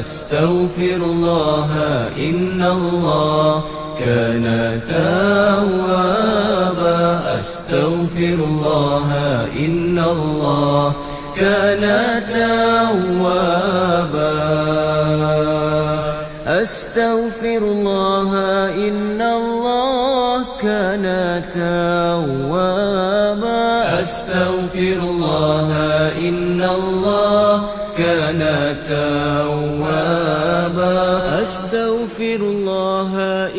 أستغفر الله إن الله كان توابا أستغفر الله إن الله كان توابا أستغفر الله إن الله كان توابا أستغفر الله إن الله كان توابا أستغفر الله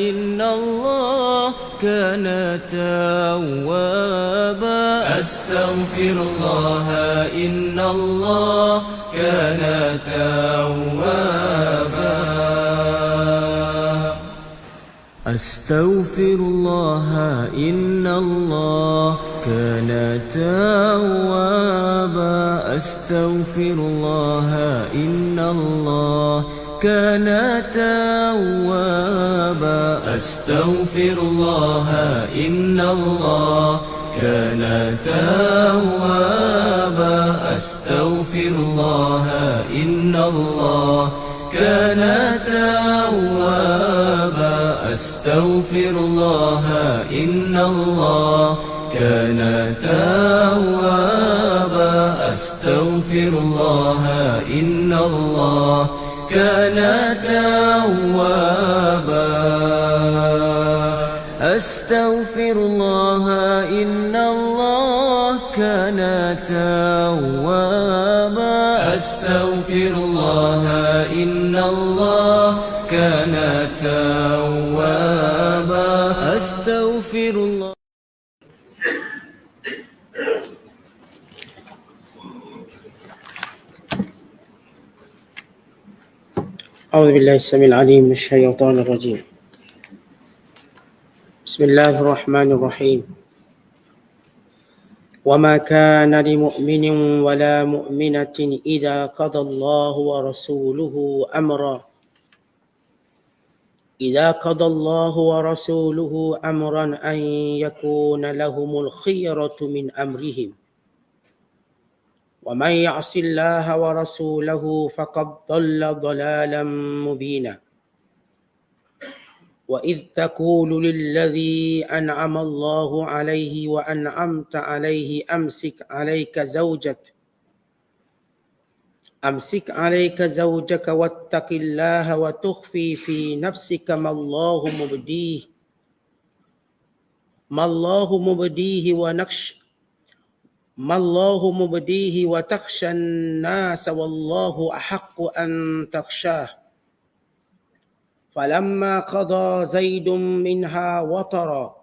إن الله كان توابا أستغفر الله إن الله كان توابا أستغفر الله إن الله كان توابا أستغفر الله إن الله كان توابا أستغفر الله إن الله كان توابا أستغفر الله إن الله كان توابا أستغفر الله إن الله كان توابا أستغفر الله إن الله كان توابا أستغفر الله إن الله كان توابا أستغفر الله إن الله كان توابا أستغفر الله. أعوذ بالله السميع العليم من الشيطان الرجيم. بسم الله الرحمن الرحيم. وما كان لمؤمن ولا مؤمنة إذا قضى الله ورسوله أمرا أن يكون لهم الخيرة من أمرهم ومن يعص الله ورسوله فقد ضل ضلالا مبينا. وإذ تقول للذي أنعم الله عليه وأنعمت عليه أمسك عليك زوجك واتق الله وتخفي في نفسك ما الله مبديه وتخشى الناس والله أحق أن تخشاه. فلما قضى زيد منها وطرا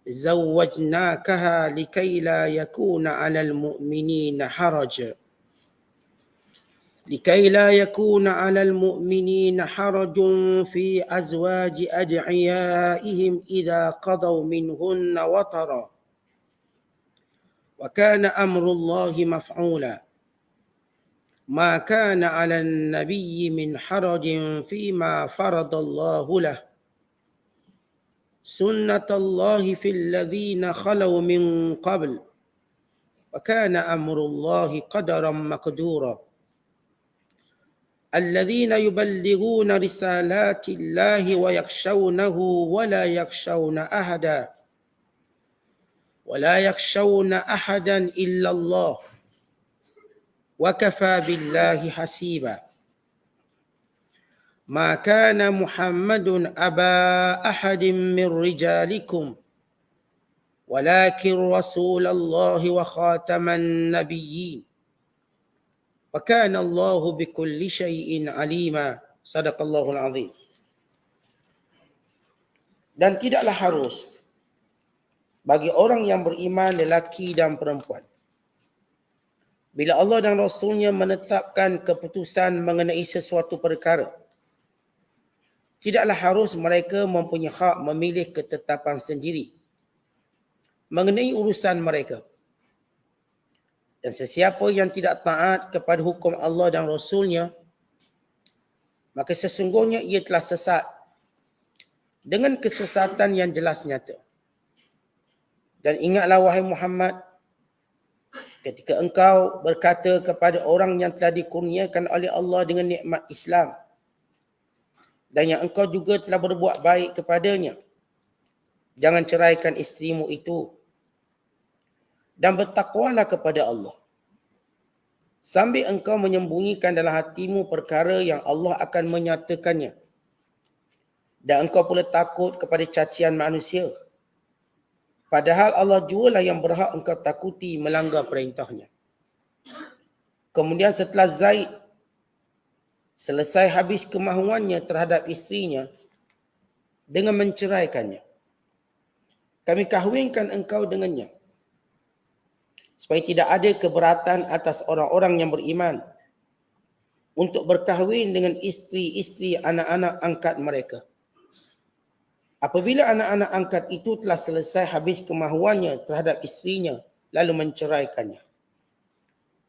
زوجناكها لكي لا يكون على المؤمنين حرج في أزواج أدعيائهم إذا قضوا منهن وطرا وكان أمر الله مفعولا. ما كان على النبي من حرج فيما فرض الله له سنة الله في الذين خلوا من قبل وكان أمر الله قدرا مقدورا. الذين يبلغون رسالات الله ويخشونه ولا يخشون أحدا إلا الله وكفى بالله حسيبا. ما كان محمد أبا أحد من رجالكم ولكن رسول الله وخاتم النبيين وكان الله بكل شيء عليما. Sadaqallahul azim. Dan tidaklah harus bagi orang yang beriman lelaki dan perempuan bila Allah dan Rasulnya menetapkan keputusan mengenai sesuatu perkara, tidaklah harus mereka mempunyai hak memilih ketetapan sendiri mengenai urusan mereka. Dan sesiapa yang tidak taat kepada hukum Allah dan Rasulnya, maka sesungguhnya ia telah sesat dengan kesesatan yang jelas nyata. Dan ingatlah wahai Muhammad, Ketika engkau berkata kepada orang yang telah dikurniakan oleh Allah dengan nikmat Islam dan yang engkau juga telah berbuat baik kepadanya, jangan ceraikan isterimu itu dan bertakwalah kepada Allah. Sambil engkau menyembunyikan dalam hatimu perkara yang Allah akan menyatakannya. Dan engkau pula takut kepada cacian manusia. Padahal Allah jualah yang berhak engkau takuti melanggar perintahnya. Kemudian setelah Zaid selesai habis kemahuannya terhadap isterinya dengan menceraikannya, kami kahwinkan engkau dengannya, supaya tidak ada keberatan atas orang-orang yang beriman untuk berkahwin dengan isteri-isteri anak-anak angkat mereka. Apabila anak-anak angkat itu telah selesai habis kemahuannya terhadap isterinya, lalu menceraikannya.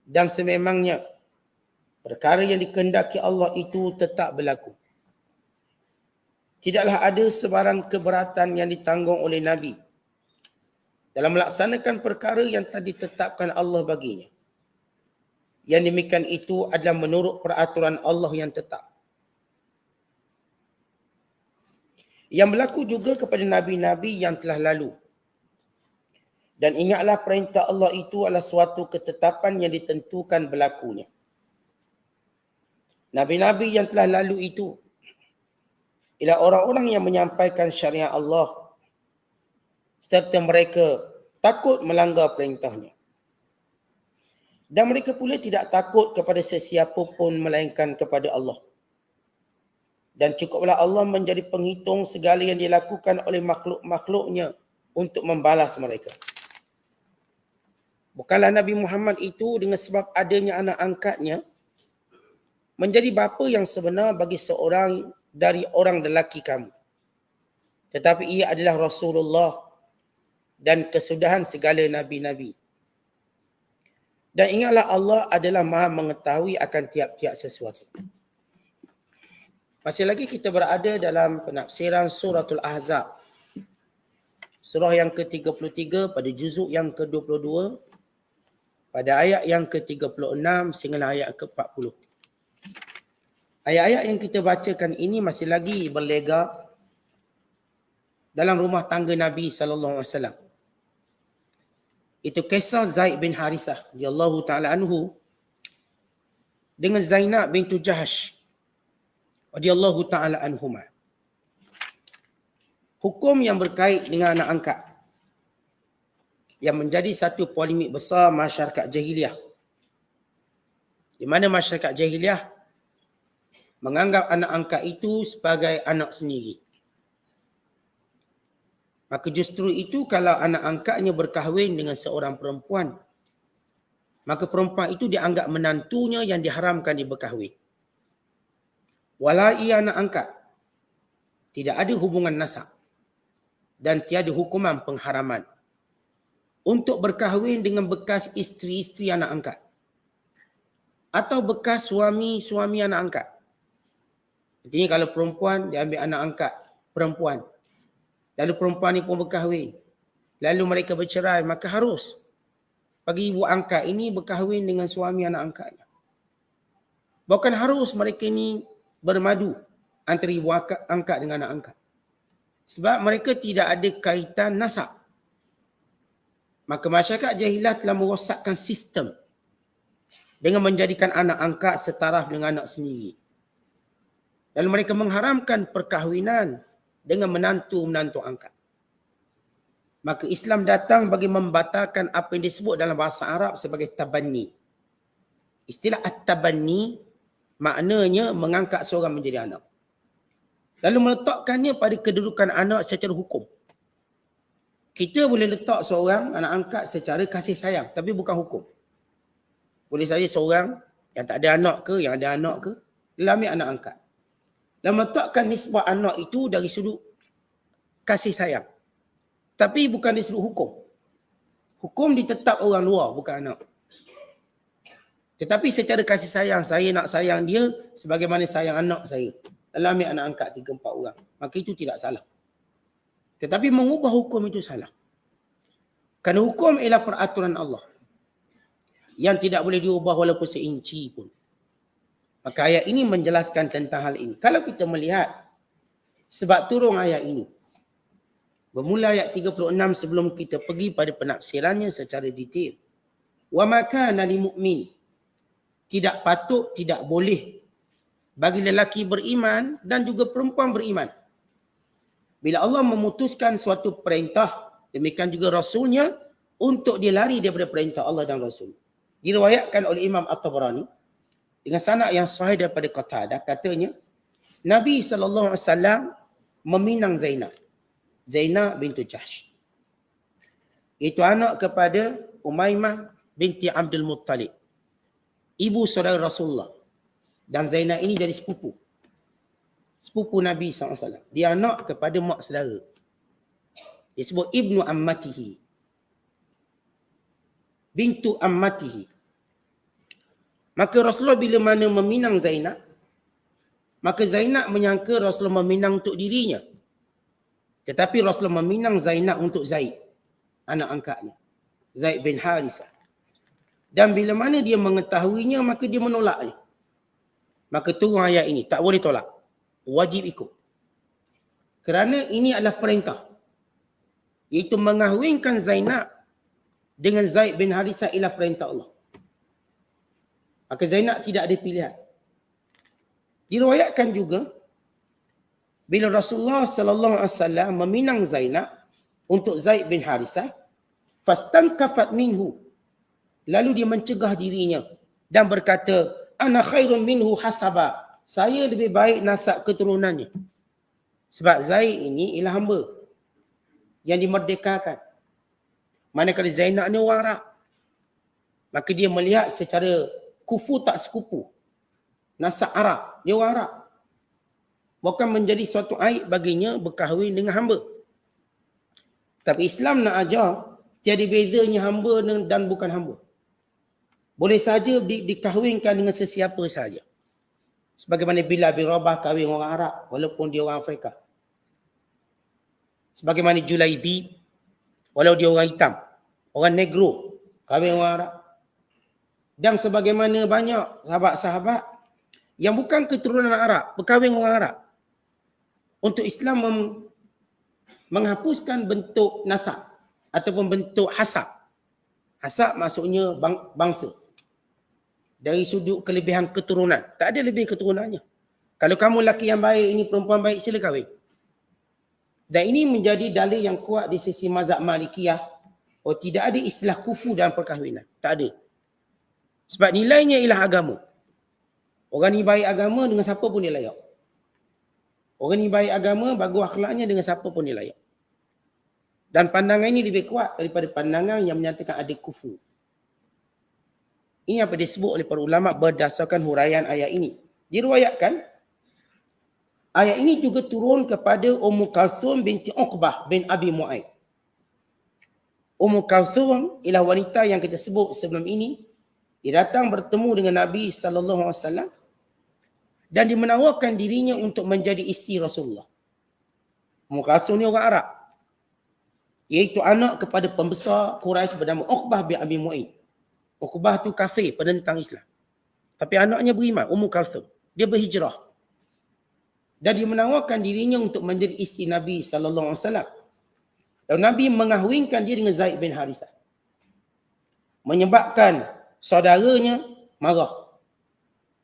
Dan sememangnya, perkara yang dikehendaki Allah itu tetap berlaku. Tidaklah ada sebarang keberatan yang ditanggung oleh Nabi dalam melaksanakan perkara yang telah ditetapkan Allah baginya. Yang demikian itu adalah menurut peraturan Allah yang tetap. Yang berlaku juga kepada Nabi-Nabi yang telah lalu. Dan ingatlah perintah Allah itu adalah suatu ketetapan yang ditentukan berlakunya. Nabi-Nabi yang telah lalu itu ialah orang-orang yang menyampaikan syariat Allah serta mereka takut melanggar perintahnya. Dan mereka pula tidak takut kepada sesiapa pun melainkan kepada Allah. Dan cukuplah Allah menjadi penghitung segala yang dilakukan oleh makhluk-makhluknya untuk membalas mereka. Bukanlah Nabi Muhammad itu dengan sebab adanya anak angkatnya menjadi bapa yang sebenar bagi seorang dari orang lelaki kamu. Tetapi ia adalah Rasulullah dan kesudahan segala Nabi-Nabi. Dan ingatlah Allah adalah maha mengetahui akan tiap-tiap sesuatu. Masih lagi kita berada dalam penafsiran suratul Ahzab. Surah yang ke-33 pada juzuk yang ke-22. Pada ayat yang ke-36 sehingga ayat ke-40. Ayat-ayat yang kita bacakan ini masih lagi berlega dalam rumah tangga Nabi SAW. Itu kisah Zaid bin Harithah radhiyallahu ta'ala anhu dengan Zainab bintu Jahsh radhiyallahu ta'ala anhuma. Hukum yang berkait dengan anak angkat yang menjadi satu polemik besar masyarakat jahiliah. Di mana masyarakat jahiliah menganggap anak angkat itu sebagai anak sendiri. Maka justru itu kalau anak angkatnya berkahwin dengan seorang perempuan, maka perempuan itu dianggap menantunya yang diharamkan diberkahwin. Walau ia anak angkat, tidak ada hubungan nasab dan tiada hukuman pengharaman untuk berkahwin dengan bekas isteri-isteri anak angkat atau bekas suami-suami anak angkat. Artinya kalau perempuan, dia ambil anak angkat perempuan. Lalu perempuan ini pun berkahwin. Lalu mereka bercerai, maka harus bagi ibu angkat ini berkahwin dengan suami anak angkatnya. Bukan harus mereka ini bermadu antara ibu angkat dengan anak angkat. Sebab mereka tidak ada kaitan nasab. Maka masyarakat jahiliah telah merosakkan sistem dengan menjadikan anak angkat setaraf dengan anak sendiri. Lalu mereka mengharamkan perkahwinan dengan menantu-menantu angkat. Maka Islam datang bagi membatalkan apa yang disebut dalam bahasa Arab sebagai tabanni. Istilah at-tabanni maknanya mengangkat seorang menjadi anak. Lalu meletakkannya pada kedudukan anak secara hukum. Kita boleh letak seorang anak angkat secara kasih sayang, tapi bukan hukum. Boleh saja seorang yang tak ada anak ke, yang ada anak ke, dia ambil anak angkat. Dan meletakkan nisbah anak itu dari sudut kasih sayang. Tapi bukan dari sudut hukum. Hukum ditetap orang luar, bukan anak. Tetapi secara kasih sayang, saya nak sayang dia sebagaimana sayang anak saya. Dalam ambil anak angkat 3-4 orang. Maka itu tidak salah. Tetapi mengubah hukum itu salah. Kerana hukum ialah peraturan Allah. yang tidak boleh diubah walaupun seinci pun. Maka ayat ini menjelaskan tentang hal ini. Kalau kita melihat sebab turun ayat ini, bermula ayat 36 sebelum kita pergi pada penafsirannya secara detail. Wa ma kana lil mu'min, tidak patut, tidak boleh bagi lelaki beriman dan juga perempuan beriman. Bila Allah memutuskan suatu perintah, demikian juga Rasulnya, untuk dia lari daripada perintah Allah dan Rasul. Diriwayatkan oleh Imam At-Tabarani dengan sanad yang sahih daripada Qatadah, katanya Nabi SAW meminang Zainab. Zainab bintu Jahsh. Itu anak kepada Umaymah binti Abdul Muttalib, ibu saudara Rasulullah. Dan Zainab ini dari sepupu Nabi SAW. Dia anak kepada mak saudara. Dia sebut Ibnu Ammatihi, bintu Ammatihi. Maka Rasulullah bila mana meminang Zainab, maka Zainab menyangka Rasulullah meminang untuk dirinya. Tetapi Rasulullah meminang Zainab untuk Zaid, anak angkatnya, Zaid bin Harithah. Dan bila mana dia mengetahuinya, maka dia menolaknya. Maka turun ayat ini, tak boleh tolak, wajib ikut. Kerana ini adalah perintah, iaitu mengahwinkan Zainab dengan Zaid bin Harithah ialah perintah Allah. Maka Zainab tidak ada pilihan. Diriwayatkan juga bila Rasulullah sallallahu alaihi wasallam meminang Zainab untuk Zaid bin Harithah, fastankafat minhu, lalu dia mencegah dirinya dan berkata, ana khairun minhu hasaba, saya lebih baik nasab keturunannya. Sebab Zaid ini ialah hamba yang dimerdekakan. Manakala Zainab ni orang Arab, maka dia melihat secara kufu tak sekupu, nasab Arab, dia orang Arab. Bukan menjadi suatu aib baginya berkahwin dengan hamba. Tapi Islam nak ajar tiada bezanya hamba dan bukan hamba. Boleh saja dikahwinkan dengan sesiapa saja. Sebagaimana Bilal bin Rabah kahwin orang Arab walaupun dia orang Afrika. Sebagaimana Julaibi, walau dia orang hitam, orang negro, kahwin orang Arab. Dan sebagaimana banyak sahabat-sahabat yang bukan keturunan Arab, berkahwin orang Arab. Untuk Islam menghapuskan bentuk nasab ataupun bentuk hasab. Hasab maksudnya bangsa. Dari sudut kelebihan keturunan. Tak ada lebih keturunannya. Kalau kamu lelaki yang baik, ini perempuan baik, sila kahwin. Dan ini menjadi dalil yang kuat di sisi mazhab Malikiyah. Oh, tidak ada istilah kufu dalam perkahwinan. Tak ada. Sebab nilainya ialah agama. Orang ni baik agama, dengan siapa pun dia layak. Orang ni baik agama, bagus akhlaknya, dengan siapa pun dia layak. Dan pandangan ini lebih kuat daripada pandangan yang menyatakan ada kufu. Ini apa disebut oleh para ulama berdasarkan huraian ayat ini. Diriwayatkan, ayat ini juga turun kepada Ummu Kalsum binti Uqbah bin Abi Mu'aid. Ummu Kalsum ialah wanita yang kita sebut sebelum ini. Dia datang bertemu dengan Nabi SAW dan dia menawarkan dirinya untuk menjadi isteri Rasulullah. Ummu Kalsum ni orang Arab, iaitu anak kepada pembesar Quraisy bernama Uqbah bin Abi Mu'aid. Uqbah tu kafir, penentang Islam. Tapi anaknya beriman, Ummu Kalsum. Dia berhijrah. Dan dia menawarkan dirinya untuk menjadi isteri Nabi SAW. Dan Nabi mengahwinkan dia dengan Zaid bin Harithah. Menyebabkan saudaranya marah.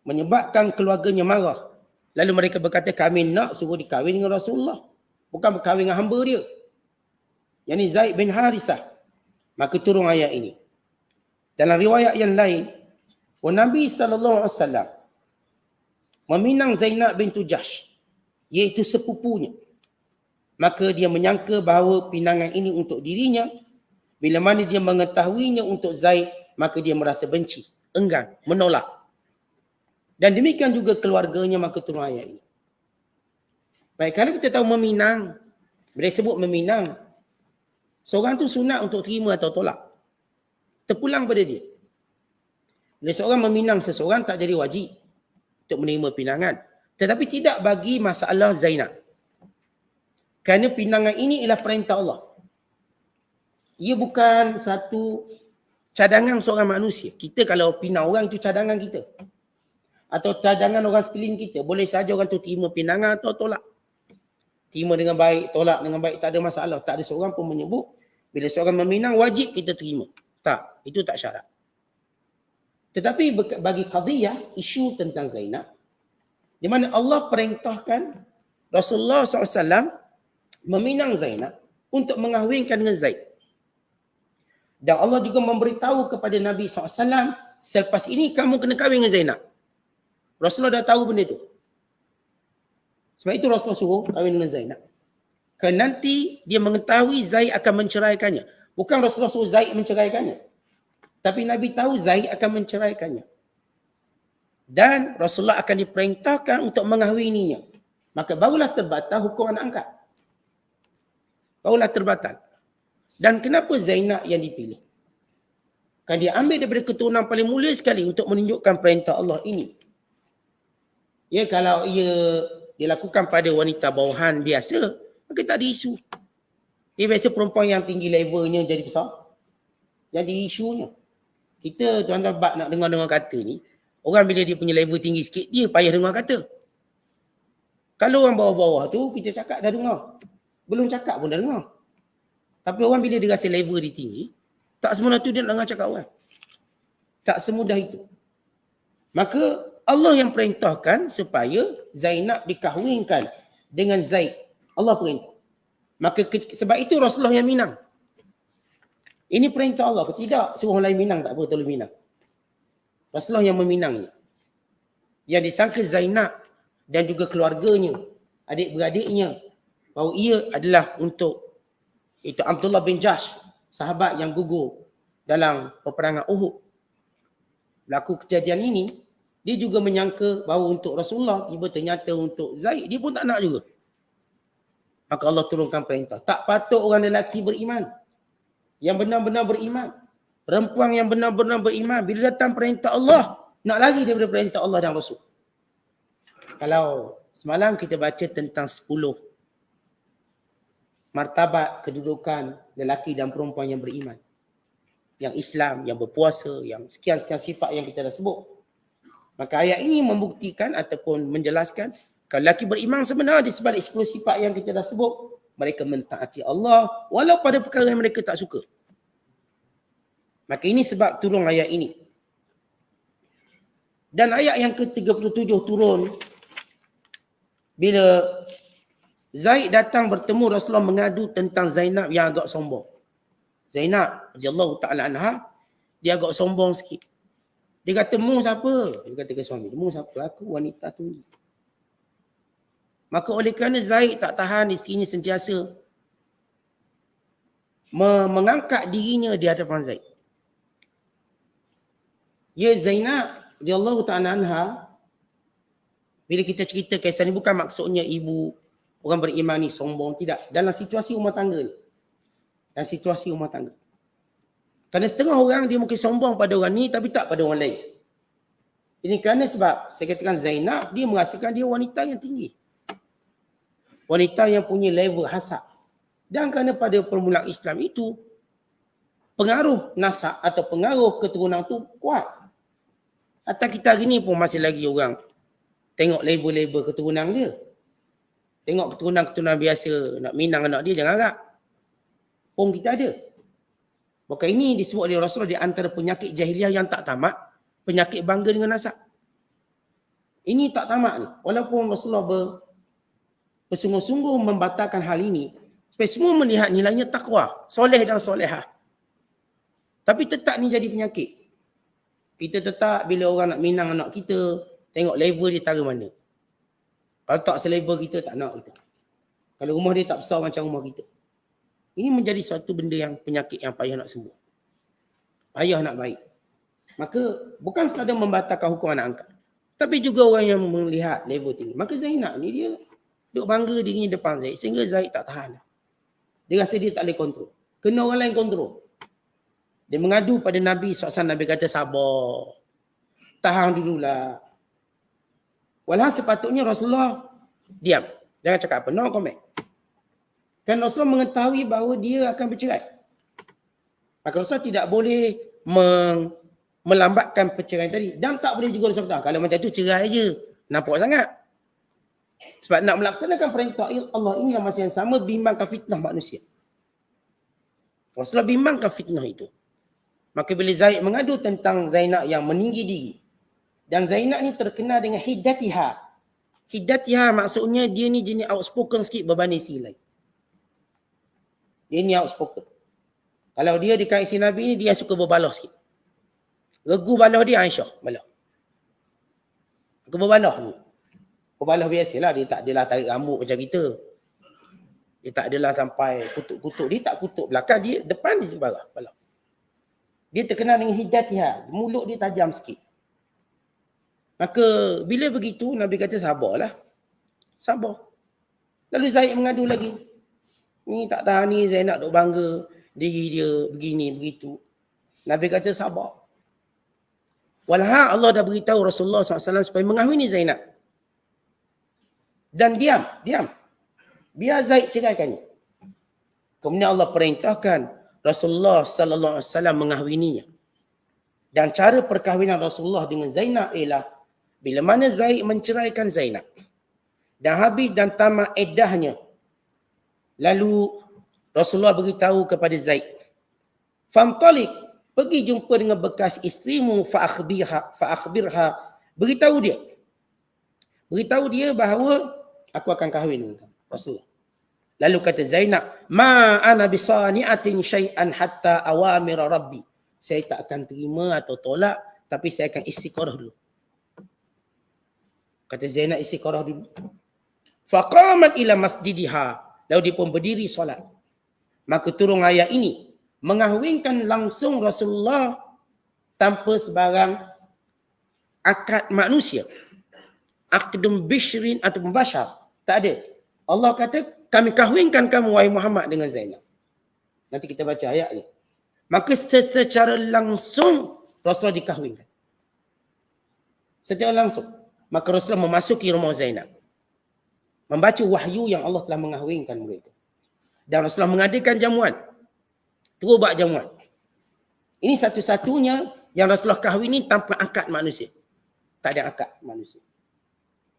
Menyebabkan keluarganya marah. Lalu mereka berkata, kami nak suruh dikahwin dengan Rasulullah. Bukan berkahwin dengan hamba dia. Yang ni Zaid bin Harithah. Maka turun ayat ini. Dalam riwayat yang lain, Nabi SAW meminang Zainab bintu Jahsh, iaitu sepupunya. Maka dia menyangka bahawa pinangan ini untuk dirinya. Bila mana dia mengetahuinya untuk Zaid, maka dia merasa benci, enggan, menolak. Dan demikian juga keluarganya, maka turun ayat ini. Baik, kalau kita tahu meminang, bila sebut meminang, seorang tu sunat untuk terima atau tolak. Terpulang pada dia. Bila seorang meminang seseorang, tak jadi wajib untuk menerima pinangan. Tetapi tidak bagi masalah Zainab. Kerana pinangan ini ialah perintah Allah. Ia bukan satu cadangan seorang manusia. Kita kalau pinang orang itu cadangan kita. Atau cadangan orang sekeliling kita. Boleh saja orang tu terima pinangan atau tolak. Terima dengan baik, tolak dengan baik, tak ada masalah. Tak ada seorang pun menyebut bila seorang meminang wajib kita terima. Tak, itu tak syarat. Tetapi bagi qadiyah, isu tentang Zainab, di mana Allah perintahkan Rasulullah SAW meminang Zainab untuk mengahwinkan dengan Zaid. Dan Allah juga memberitahu kepada Nabi SAW, selepas ini kamu kena kahwin dengan Zainab. Rasulullah dah tahu benda itu. Sebab itu Rasulullah suruh kahwin dengan Zainab. Kerana nanti dia mengetahui Zaid akan menceraikannya. Bukan Rasulullah suruh Zaid menceraikannya. Tapi Nabi tahu Zaid akan menceraikannya. Dan Rasulullah akan diperintahkan untuk mengahwininya. Maka barulah terbatal hukum anak angkat. Barulah terbatal. Dan kenapa Zainab yang dipilih? Kan dia ambil daripada keturunan paling mulia sekali untuk menunjukkan perintah Allah ini. Ya, kalau ia dilakukan pada wanita bawahan biasa, maka tak ada isu. Dia biasa perempuan yang tinggi levelnya jadi besar. Jadi isunya. Kita tuan-tuan bab nak dengar kata ni, orang bila dia punya level tinggi sikit, dia payah dengar kata. Kalau orang bawah-bawah tu, kita cakap dah dengar. Belum cakap pun dah dengar. Tapi orang bila dia rasa level dia tinggi, tak semula tu dia nak dengar cakap orang. Tak semudah itu. Maka Allah yang perintahkan supaya Zainab dikahwinkan dengan Zaid. Allah perintah. Maka sebab itu Rasulullah yang minang. Ini perintah Allah ke tidak? Suruh orang lain minang tak apa, tolong minang. Rasulullah yang meminangnya. Yang disangka Zainab dan juga keluarganya, adik-beradiknya, bahawa ia adalah untuk itu Abdullah bin Jahsh, sahabat yang gugur dalam peperangan Uhud. Berlaku kejadian ini, dia juga menyangka bahawa untuk Rasulullah, tiba ternyata untuk Zaid, dia pun tak nak juga. Maka Allah turunkan perintah. Tak patut orang lelaki beriman. Yang benar-benar beriman. Perempuan yang benar-benar beriman. Bila datang perintah Allah, nak lari daripada perintah Allah dan Rasul. Kalau semalam kita baca tentang 10 martabat kedudukan lelaki dan perempuan yang beriman. Yang Islam, yang berpuasa, yang sekian-sekian sifat yang kita dah sebut. Maka ayat ini membuktikan ataupun menjelaskan kalau lelaki beriman sebenar di sebalik 10 sifat yang kita dah sebut, mereka mentaati Allah walau pada perkara yang mereka tak suka. Maka ini sebab turun ayat ini. Dan ayat yang ke-37 turun bila Zaid datang bertemu Rasulullah mengadu tentang Zainab yang agak sombong. Zainab radhiyallahu ta'ala anha, dia agak sombong sikit. Dia kata, "Mu siapa?" Dia kata ke suami, "Mu siapa? Aku wanita tinggi." Maka oleh kerana Zaid tak tahan, isterinya sentiasa mengangkat dirinya di hadapan Zaid. Ya Zainab radhiyallahu ta'ala anha, bila kita cerita kisah ni bukan maksudnya ibu orang beriman ni sombong, tidak. Dalam situasi rumah tangga ni. Dan situasi rumah tangga. Kerana setengah orang dia mungkin sombong pada orang ni tapi tak pada orang lain. Ini kerana sebab saya katakan Zainab dia merasakan dia wanita yang tinggi. Wanita yang punya level hasab. Dan kerana pada permulaan Islam itu pengaruh nasab atau pengaruh keturunan tu kuat. Hatta kita hari ni pun masih lagi orang tengok label-label keturunan dia. Tengok keturunan-keturunan biasa nak minang anak dia jangan harap. Pun kita ada. Maka ini disebut oleh Rasulullah di antara penyakit jahiliah yang tak tamat, penyakit bangga dengan nasab. Ini tak tamat ni. Walaupun Rasulullah bersungguh-sungguh membatalkan hal ini, supaya semua melihat nilainya takwa, soleh dan solehah. Tapi tetap ni jadi penyakit. Kita tetap bila orang nak minang anak kita, tengok level dia tara mana. Kalau tak selevel kita, tak nak kita. Kalau rumah dia tak besar macam rumah kita. Ini menjadi satu benda yang penyakit yang payah nak sembuh. Payah nak baik. Maka bukan sekadar membatalkan hukum anak angkat. Tapi juga orang yang melihat level tinggi. Maka Zainab ni dia duk bangga dirinya depan Zaid. Sehingga Zaid tak tahan. Dia rasa dia tak boleh kontrol. Kena orang lain kontrol. Dia mengadu pada Nabi SAW. Nabi kata sabar. Tahan dululah. Walhasil sepatutnya Rasulullah diam. Jangan cakap apa. No comment. Kan Rasulullah mengetahui bahawa dia akan bercerai. Maka Rasulullah tidak boleh melambatkan perceraian tadi. Dan tak boleh juga disebutkan. Kalau macam tu cerai je. Nampak sangat. Sebab nak melaksanakan perintah Allah ini dalam masa yang sama bimbangkan fitnah manusia. Rasulullah bimbangkan fitnah itu. Maka bila Zaid mengadu tentang Zainab yang meninggi diri. Dan Zainab ni terkenal dengan hiddatiha. Hiddatiha maksudnya dia ni jenis outspoken sikit berbanding si lain. Dia ni outspoken. Kalau dia dekat isteri Nabi ni dia suka berbalah sikit. Regu balah dia Aisyah. Balah. Aku berbalah ni. Berbalah biasalah. Dia tak adalah tarik rambut macam kita. Dia tak adalah sampai kutuk-kutuk. Dia tak kutuk belakang. Dia depan dia balah. Dia terkenal dengan hiddatiha. Mulut dia tajam sikit. Maka bila begitu Nabi kata sabarlah. Sabar. Lalu Zaid mengadu lagi. Ni tak tahan ni Zainab duk bangga. Diri dia begini begitu. Nabi kata sabar. Walha Allah dah beritahu Rasulullah SAW supaya mengahwini Zainab. Dan diam. Biar Zaid ceraikannya. Kemudian Allah perintahkan Rasulullah SAW mengahwininya. Dan cara perkahwinan Rasulullah dengan Zainab ialah bila mana Zaid menceraikan Zainab dan habis dan tamat iddahnya, lalu Rasulullah beritahu kepada Zaid, "Famtalik, pergi jumpa dengan bekas isterimu fa-akhbirha." Beritahu dia bahawa aku akan kahwin dengan kamu. Rasulullah. Lalu kata Zainab, "Ma ana bisani'atin syai'an hatta awamir rabbi." Saya tak akan terima atau tolak, tapi saya akan istiqarah dulu. Kata Zainab istiqarah dulu. Faqamat ila masjidiha. Lalu dia pun berdiri solat. Maka turun ayat ini. Mengahwinkan langsung Rasulullah tanpa sebarang akad manusia. Aqdum bishrin atau mubashar. Tak ada. Allah kata, kami kahwinkan kamu wahai Muhammad dengan Zainab. Nanti kita baca ayat ni. Maka secara langsung Rasulullah dikahwinkan. Secara langsung. Maka Rasulullah memasuki rumah Zainab. Membaca wahyu yang Allah telah mengahwinkan mereka. Dan Rasulullah mengadakan jamuan. Terus buat jamuan. Ini satu-satunya yang Rasulullah kahwini tanpa akad manusia. Tak ada akad manusia.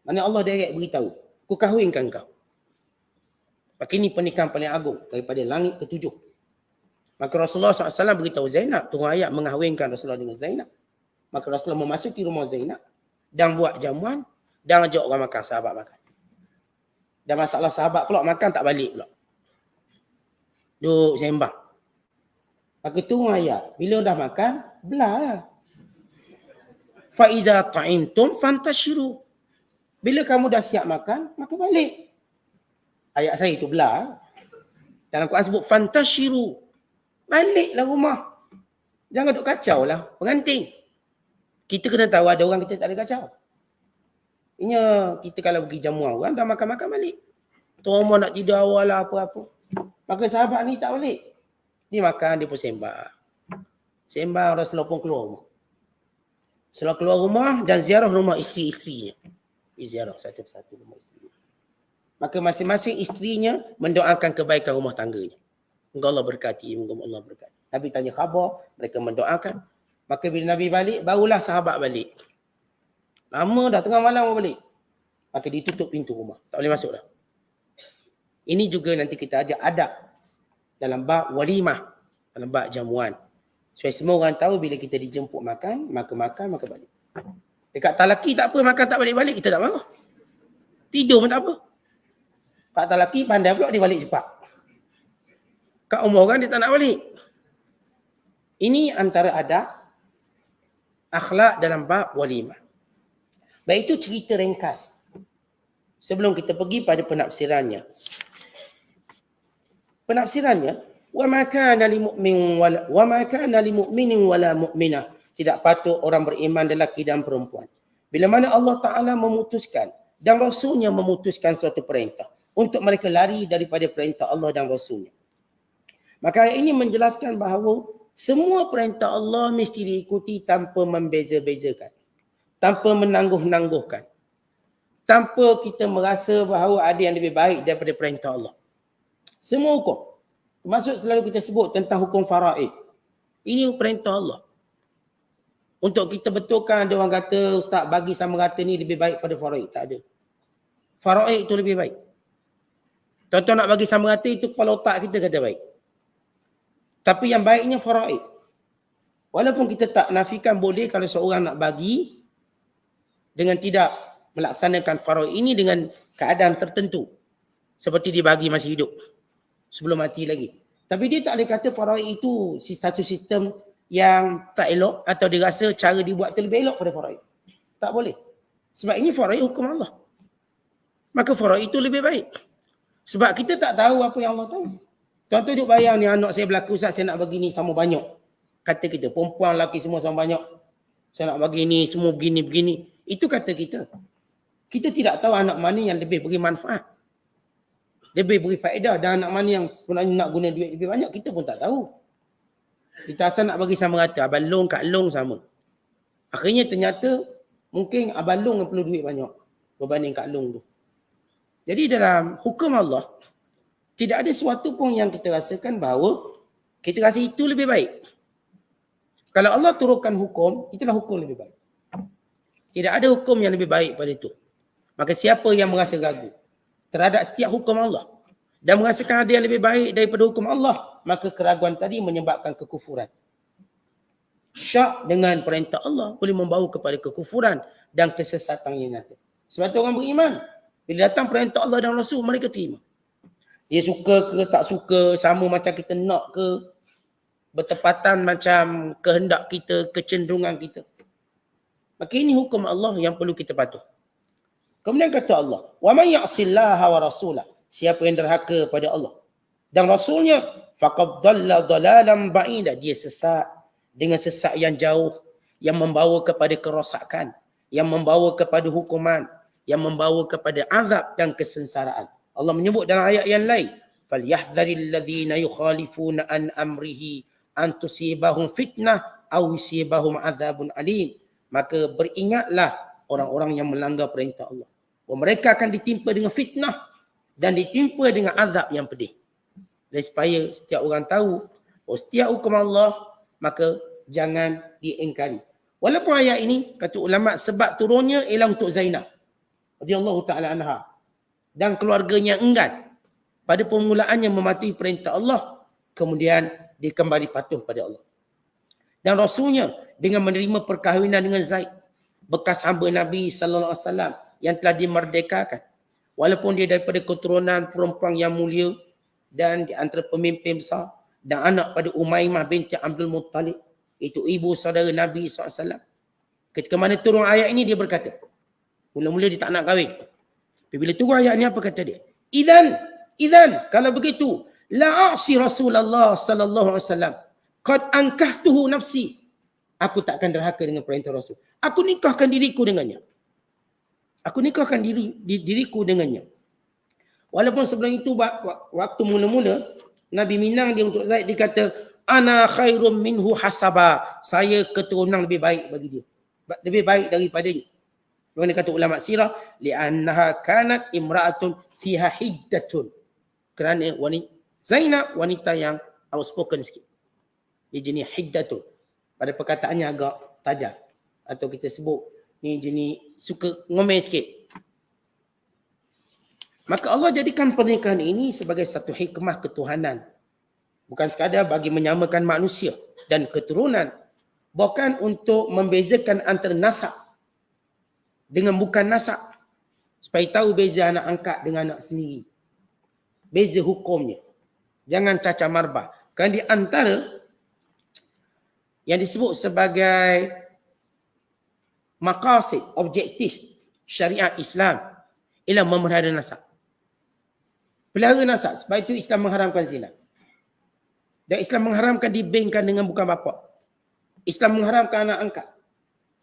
Mana Allah direct beritahu. Aku kahwinkan kau. Maka ini pernikahan paling agung daripada langit ketujuh. Maka Rasulullah SAW beritahu Zainab. Turun ayat mengahwinkan Rasulullah dengan Zainab. Maka Rasulullah memasuki rumah Zainab. Dan buat jamuan. Dan ajak orang makan, sahabat makan. Dan masalah sahabat pula makan tak balik pula. Duduk sembang. Maka turun ayat. Bila dah makan, belah. Fa'idha ta'imtum fantashiru. Bila kamu dah siap makan, maka balik. Ayat saya itu belah. Dalam Quran sebut fantashiru. Baliklah rumah. Jangan duk kacau lah. Pengantin. Kita kena tahu ada orang kita tak ada kacau. Ini kita kalau pergi jamuan orang dah makan-makan balik. Tuan rumah nak tidur awal lah apa-apa. Maka sahabat ni tak balik. Dia makan, dia pun sembang. Sembang, Rasulullah pun keluar rumah. Setelah keluar rumah dan ziarah rumah isteri-isterinya. Ziarah satu persatu rumah isteri. Maka masing-masing isterinya mendoakan kebaikan rumah tangganya. Moga Allah berkati, moga Allah berkati. Nabi tanya khabar, mereka mendoakan. Maka bila Nabi balik, barulah sahabat balik. Lama dah, tengah malam baru balik. Maka ditutup pintu rumah. Tak boleh masuk dah. Ini juga nanti kita ajak adab dalam bab walimah, dalam bab jamuan. Supaya semua orang tahu bila kita dijemput makan, maka balik. Dekat talaki tak apa, makan tak balik-balik, kita tak marah. Tidur pun tak apa. Kat talaki pandai pula dia balik cepat. Kat umur orang dia tak nak balik. Ini antara adab akhlak dalam bab walimah. Baik, itu cerita ringkas. Sebelum kita pergi pada penafsirannya. Penafsirannya, wa ma kana lil mu'minin wala mu'minah. Tidak patut orang beriman lelaki dan perempuan. Bila mana Allah Ta'ala memutuskan dan Rasulnya memutuskan suatu perintah untuk mereka lari daripada perintah Allah dan Rasulnya. Maka ayat ini menjelaskan bahawa semua perintah Allah mesti diikuti tanpa membeza-bezakan. Tanpa menangguh-nangguhkan. Tanpa kita merasa bahawa ada yang lebih baik daripada perintah Allah. Semua hukum. Termasuk selalu kita sebut tentang hukum faraid. Ini perintah Allah. Untuk kita betulkan ada orang kata ustaz bagi sama rata ni lebih baik pada faraid. Tak ada. Faraid itu lebih baik. Tuan-tuan nak bagi sama rata itu kepala otak kita kata baik. Tapi yang baiknya faraid. Walaupun kita tak nafikan boleh kalau seorang nak bagi dengan tidak melaksanakan faraid ini dengan keadaan tertentu. Seperti dia bagi masih hidup. Sebelum mati lagi. Tapi dia tak boleh kata faraid itu satu sistem yang tak elok atau dia rasa cara dibuat itu lebih elok pada faraid. Tak boleh. Sebab ini faraid hukum Allah. Maka faraid itu lebih baik. Sebab kita tak tahu apa yang Allah tahu. Tuan-tuan duk bayang ni anak saya berlaku ustaz saya nak bagi ni sama banyak. Kata kita perempuan lelaki semua sama banyak. Saya nak bagi ni semua begini-begini. Itu kata kita. Kita tidak tahu anak mana yang lebih beri manfaat. Lebih beri faedah dan anak mana yang sebenarnya nak guna duit lebih banyak kita pun tak tahu. Kita asal nak bagi sama rata. Abang Long kat Long sama. Akhirnya ternyata mungkin Abang Long yang perlu duit banyak berbanding kat Long tu. Jadi dalam hukum Allah tidak ada sesuatu pun yang kita rasakan bahawa kita rasa itu lebih baik. Kalau Allah turunkan hukum, itulah hukum lebih baik. Tidak ada hukum yang lebih baik pada itu. Maka siapa yang merasa ragu terhadap setiap hukum Allah dan merasakan ada yang lebih baik daripada hukum Allah, maka keraguan tadi menyebabkan kekufuran. Syak dengan perintah Allah boleh membawa kepada kekufuran dan kesesatan yang nyata. Sebab itu orang beriman, bila datang perintah Allah dan Rasul, mereka terima. Dia suka ke tak suka, sama macam kita nak ke, bertepatan macam kehendak kita, kecenderungan kita. Maka ini hukum Allah yang perlu kita patuh. Kemudian kata Allah, "Wa may ya'sillaha wa rasulah." Siapa yang derhaka pada Allah dan Rasulnya, faqad dhalla dhalalan ba'ida. Dia sesat dengan sesat yang jauh, yang membawa kepada kerosakan, yang membawa kepada hukuman, yang membawa kepada azab dan kesengsaraan. Allah menyebut dalam ayat yang lain, "Falyahdharil ladzina yukhalifuna an amrihi an tusibahum fitnah aw yusibahum adzabun alim." Maka beringatlah orang-orang yang melanggar perintah Allah. Mereka akan ditimpa dengan fitnah dan ditimpa dengan azab yang pedih. Dan supaya setiap orang tahu, setiap hukum Allah, maka jangan diingkari. Walaupun ayat ini, kata ulama, sebab turunnya ialah untuk Zainab radhiyallahu ta'ala anha dan keluarganya enggan pada permulaannya mematuhi perintah Allah, kemudian dia kembali patuh pada Allah. Dan Rasulnya dengan menerima perkahwinan dengan Zaid, bekas hamba Nabi sallallahu alaihi wasallam yang telah dimerdekakan. Walaupun dia daripada keturunan perempuan yang mulia dan di antara pemimpin besar dan anak pada Umaymah binti Abdul Muttalib, itu ibu saudara Nabi SAW. Ketika mana turun ayat ini dia berkata, mula-mula dia tak nak kahwin. Tapi bila turun ayat ini apa kata dia? Idan, kalau begitu, la a'si Rasulullah sallallahu alaihi wasallam. Qad ankahtuhu nafsi. Aku tak akan derhaka dengan perintah Rasul. Aku nikahkan diriku dengannya. Aku nikahkan diriku dengannya. Walaupun sebelum itu waktu mula-mula Nabi minang dia untuk Zaid, dia kata ana khairum minhu hasaba. Saya keturunan lebih baik bagi dia. Lebih baik daripadanya. Dia kata ulama sirah, li'annaha kanat imra'atun fiha hiddatun. Kerana wanita Zainab wanita yang outspoken sikit. Dia jenis hiddatun. Pada perkataannya agak tajam. Atau kita sebut ni jenis suka ngomel sikit. Maka Allah jadikan pernikahan ini sebagai satu hikmah ketuhanan. Bukan sekadar bagi menyamakan manusia dan keturunan. Bukan untuk membezakan antara nasab dengan bukan nasab. Supaya tahu beza anak angkat dengan anak sendiri. Beza hukumnya. Jangan cacar marbah. Kan di antara yang disebut sebagai maqasid, objektif syariat Islam ialah memelihara nasab. Pelihara nasab. Sebab itu Islam mengharamkan zina. Dan Islam mengharamkan dibengkan dengan bukan bapa. Islam mengharamkan anak angkat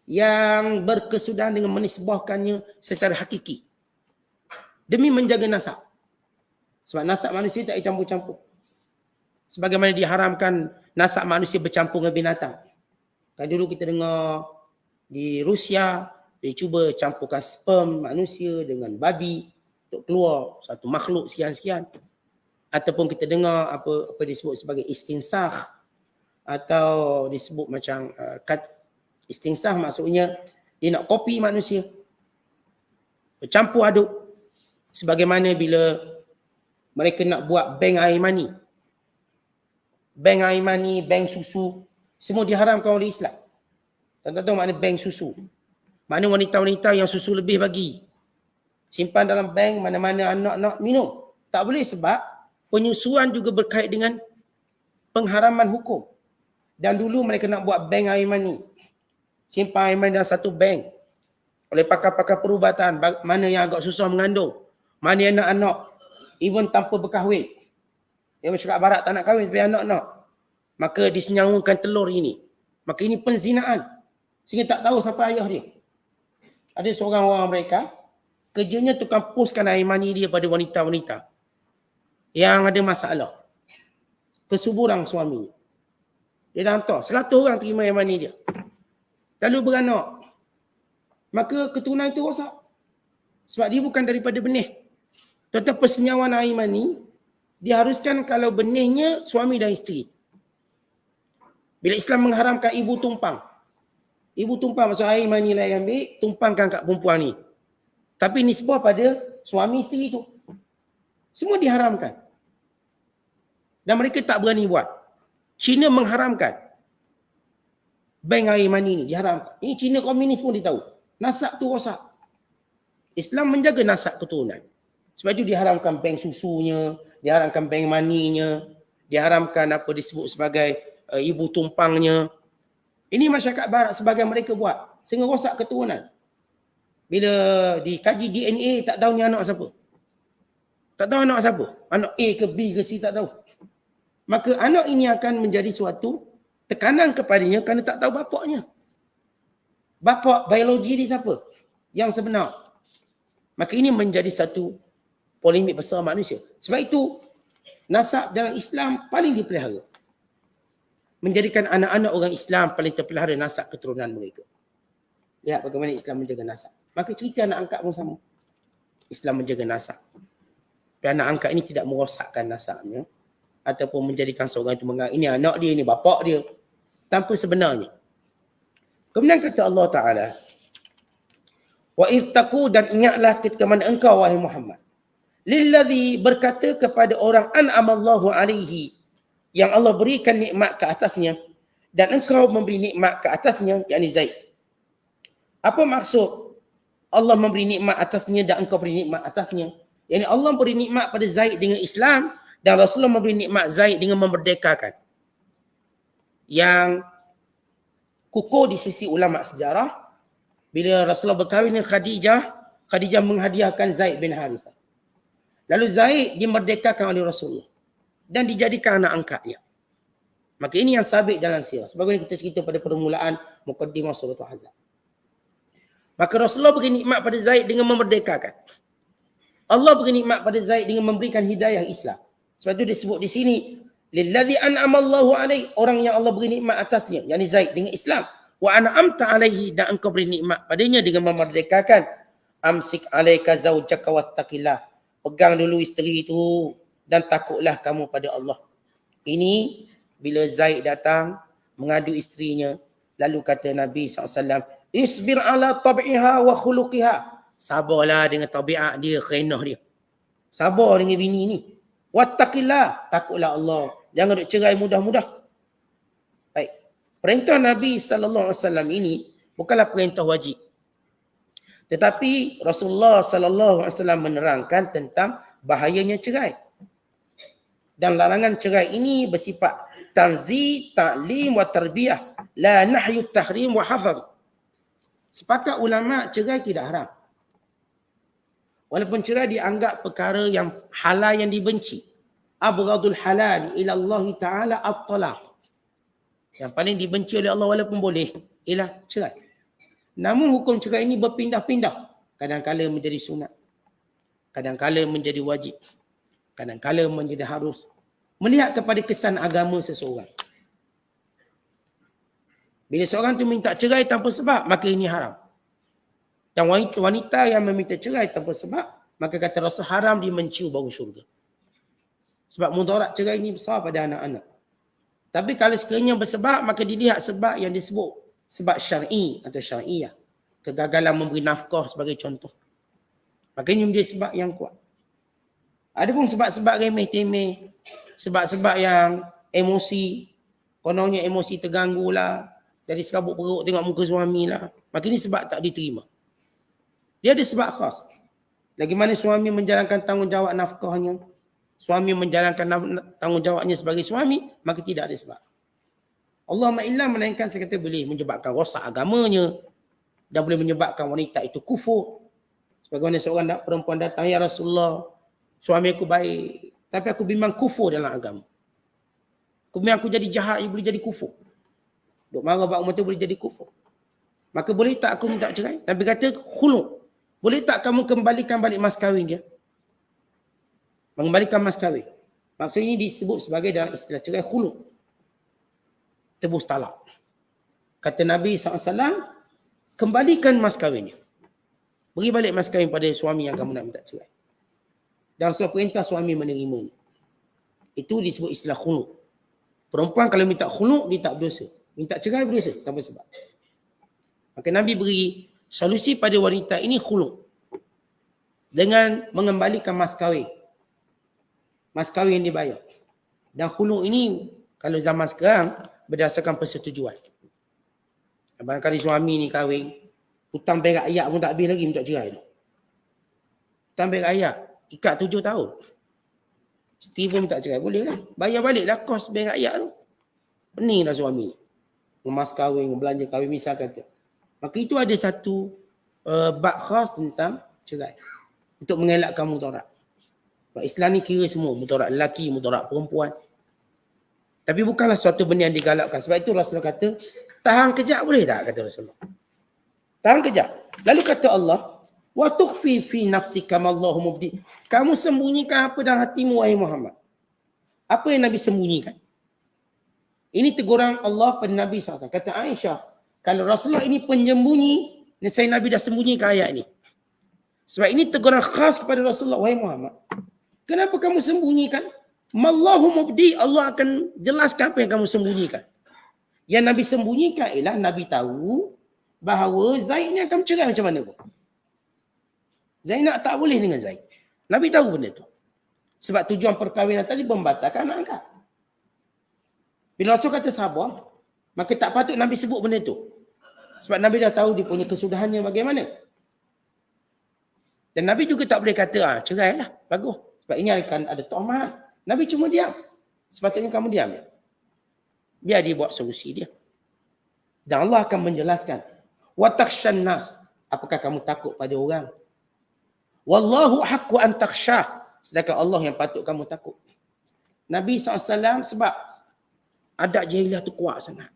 yang berkesudahan dengan menisbahkannya secara hakiki. Demi menjaga nasab. Sebab nasab manusia tak campur-campur. Sebagaimana diharamkan nasab manusia bercampur dengan binatang. Kan dulu kita dengar di Rusia, dia cuba campurkan sperm manusia dengan babi untuk keluar satu makhluk sekian-sekian. Ataupun kita dengar apa disebut sebagai istinsakh atau disebut macam Istinsah maksudnya dia nak kopi manusia. Bercampur aduk. Sebagaimana bila mereka nak buat bank air mani. Bank air mani, bank susu, semua diharamkan oleh Islam. Tuan-tuan tahu makna bank susu? Makna wanita-wanita yang susu lebih bagi. Simpan dalam bank, mana-mana anak nak minum. Tak boleh sebab penyusuan juga berkait dengan pengharaman hukum. Dan dulu mereka nak buat bank air mani. Simpan air mani dalam satu bank. Oleh pakar-pakar perubatan, mana yang agak susah mengandung. Mana yang nak anak. Even tanpa berkahwin. Yang masyarakat barat tak nak kahwin tapi anak nak. Maka disenyawakan telur ini. Maka ini penzinaan. Sehingga tak tahu siapa ayah dia. Ada seorang orang mereka, kerjanya tukang postkan air mani dia pada wanita-wanita yang ada masalah. Kesuburan suami. Dia dah hantar 100 orang terima air mani dia. Lalu beranak. Maka keturunan itu rosak. Sebab dia bukan daripada benih. Tentang persenyawaan air mani, diharuskan kalau benihnya suami dan isteri. Bila Islam mengharamkan ibu tumpang. Ibu tumpang maksud air mani lah yang ambil, tumpangkan kat perempuan ni. Tapi nisbah pada suami isteri itu. Semua diharamkan. Dan mereka tak berani buat. Cina mengharamkan. Bank air mani ni diharamkan. Ini Cina komunis pun dia tahu. Nasab tu rosak. Islam menjaga nasab keturunan. Sebab itu diharamkan bank susunya, diharamkan bank maninya, diharamkan apa disebut sebagai ibu tumpangnya. Ini masyarakat barat sebagian mereka buat. Sehingga rosak keturunan. Bila dikaji DNA, tak tahu ni anak siapa. Tak tahu anak siapa. Anak A ke B ke C tak tahu. Maka anak ini akan menjadi suatu tekanan kepadanya kerana tak tahu bapaknya. Bapak biologi dia siapa? Yang sebenar. Maka ini menjadi satu polemik besar manusia. Sebab itu, nasab dalam Islam paling dipelihara. Menjadikan anak-anak orang Islam paling terpelihara nasab keturunan mereka. Lihat bagaimana Islam menjaga nasab. Maka cerita anak angkat pun sama. Islam menjaga nasab. Dan anak angkat ini tidak merosakkan nasabnya. Ataupun menjadikan seorang itu menganggap ini anak dia, ini bapak dia. Tanpa sebenarnya. Kemudian kata Allah Ta'ala. Wa idtaku dan ingatlah ketika mana engkau wahai Muhammad. Lilladhi berkata kepada orang an'amallahu alaihi. Yang Allah berikan nikmat ke atasnya. Dan engkau memberi nikmat ke atasnya. Yakni Zaid. Apa maksud Allah memberi nikmat atasnya dan engkau beri nikmat atasnya? Yakni Allah beri nikmat pada Zaid dengan Islam. Dan Rasulullah memberi nikmat Zaid dengan memerdekakan. Yang kukuh di sisi ulama sejarah. Bila Rasulullah berkahwin dengan Khadijah. Khadijah menghadiahkan Zaid bin Harithah. Lalu Zaid dimerdekakan oleh Rasulullah. Dan dijadikan anak angkatnya. Maka ini yang sabit dalam sirah. Sebagaimana kita cerita pada permulaan Muqaddimah Surah Al-Ahzab. Maka Rasulullah beri nikmat pada Zaid dengan memerdekakan. Allah beri nikmat pada Zaid dengan memberikan hidayah Islam. Sebab itu disebut di sini. Lilladhi an'amallahu alaihi. Orang yang Allah beri nikmat atasnya. Yang Zaid dengan Islam. Wa an'amta alaihi. Dan engkau beri nikmat padanya dengan memerdekakan. Amsik alaika zawjaka wattaqillah. Pegang dulu isteri itu. Dan takutlah kamu pada Allah. Ini bila Zaid datang mengadu isterinya. Lalu kata Nabi SAW. Isbir ala tabi'iha wa khuluqiha. Sabarlah dengan tabiat dia, khainah dia. Sabar dengan bini ni. Wattaqillah. Takutlah Allah. Jangan duk cerai mudah-mudah. Baik. Perintah Nabi SAW ini bukanlah perintah wajib. Tetapi Rasulullah SAW menerangkan tentang bahayanya cerai. Dan larangan cerai ini bersifat tanzih, ta'lim wa tarbiyah. La nahyu tahrim wa hafaz. Sepakat ulama cerai tidak haram. Walaupun cerai dianggap perkara yang halal yang dibenci. Abghadul halal ila Allah Ta'ala at-talaq. Yang paling dibenci oleh Allah walaupun boleh ialah cerai. Namun hukum cerai ini berpindah-pindah. Kadang-kala menjadi sunat. Kadang-kala menjadi wajib. Kadang-kala menjadi harus. Melihat kepada kesan agama seseorang. Bila seorang tu minta cerai tanpa sebab, maka ini haram. Dan wanita yang meminta cerai tanpa sebab, maka kata Rasul haram dia mencium bau syurga. Sebab mudarat cerai ini besar pada anak-anak. Tapi kalau sekiranya bersebab, maka dilihat sebab yang disebut sebab syar'i atau syar'iyah. Kegagalan memberi nafkah sebagai contoh. Makanya menjadi sebab yang kuat. Ada pun sebab-sebab remeh-temeh, sebab-sebab yang emosi, kononnya emosi terganggu lah, jadi serabut perut tengok muka suami lah. Maka ini sebab tak diterima. Dia ada sebab khas. Lagi mana suami menjalankan tanggungjawab nafkahnya, suami menjalankan tanggungjawabnya sebagai suami, maka tidak ada sebab. Allahumma illa melainkan saya kata boleh menyebabkan rosak agamanya dan boleh menyebabkan wanita itu kufur. Sebagaimana seorang perempuan datang, ya Rasulullah, suami aku baik, tapi aku bimbang kufur dalam agama. Aku bimbang aku jadi jahat, ia boleh jadi kufur. Duk marah bak umur tu boleh jadi kufur. Maka boleh tak aku minta cerai? Nabi kata khulu'. Boleh tak kamu kembalikan balik mas kahwin dia? Mengembalikan mas kahwin. Maksud ini disebut sebagai dalam istilah cerai khulu'. Tebus talak. Kata Nabi SAW, kembalikan mas kahwin dia. Beri balik mas kahwin pada suami yang kamu nak minta cerai. Dan suatu perintah suami menerimanya. Itu disebut istilah khulu'. Perempuan kalau minta khulu', dia tak berdosa. Minta cerai berdosa tanpa sebab. Maka Nabi beri solusi pada wanita ini khulu'. Dengan mengembalikan mas kahwin. Mas kahwin yang dibayar. Dan khulu' ini kalau zaman sekarang berdasarkan persetujuan. Barangkali suami ni kahwin, hutang berak ayak pun tak habis lagi minta cerai tu. Hutang berak ayak, ikat 7 tahun. Isteri pun minta cerai, boleh lah. Bayar balik lah kos berak ayak tu. Pening lah suami ni. Mas kahwin, belanja kahwin misal kata. Maka itu ada satu bab khas tentang cerai. Untuk mengelakkan mudarat. Sebab Islam ni kira semua. Mudarat lelaki, mudarat perempuan. Tapi bukanlah suatu benda yang digalakkan. Sebab itu Rasulullah kata, tahan kejap boleh tak? Kata Rasulullah. Tahan kejap. Lalu kata Allah, wa tukhfi fi nafsika ma Allahu mubdi. Kamu sembunyikan apa dalam hatimu wahai Muhammad? Apa yang Nabi sembunyikan? Ini teguran Allah pada Nabi SAW. Kata Aisyah, kalau Rasulullah ini penyembunyi, nescaya Nabi dah sembunyikan ayat ini. Sebab ini teguran khas kepada Rasulullah, wahai Muhammad. Kenapa kamu sembunyikan? Mallahu mubdi, Allah akan jelaskan apa yang kamu sembunyikan. Yang Nabi sembunyikan ialah Nabi tahu bahawa Zaid ni akan cerai macam mana pun. Zainab tak boleh dengan Zaid. Nabi tahu benda tu. Sebab tujuan perkahwinan tadi membatalkan anak angkat. Bila Rasul kata sabar, maka tak patut Nabi sebut benda tu. Sebab Nabi dah tahu dia punya kesudahannya bagaimana. Dan Nabi juga tak boleh kata, cerai lah, bagus. Sebab ini akan ada tuhmat. Nabi cuma diam. Sepatutnya kamu diam. Biar dia buat solusi dia. Dan Allah akan menjelaskan. Wa takhshan nas. Apakah kamu takut pada orang? Wallahu haqqu an takhshah. Sedangkan Allah yang patut kamu takut. Nabi SAW sebab adat jahiliah tu kuat sangat.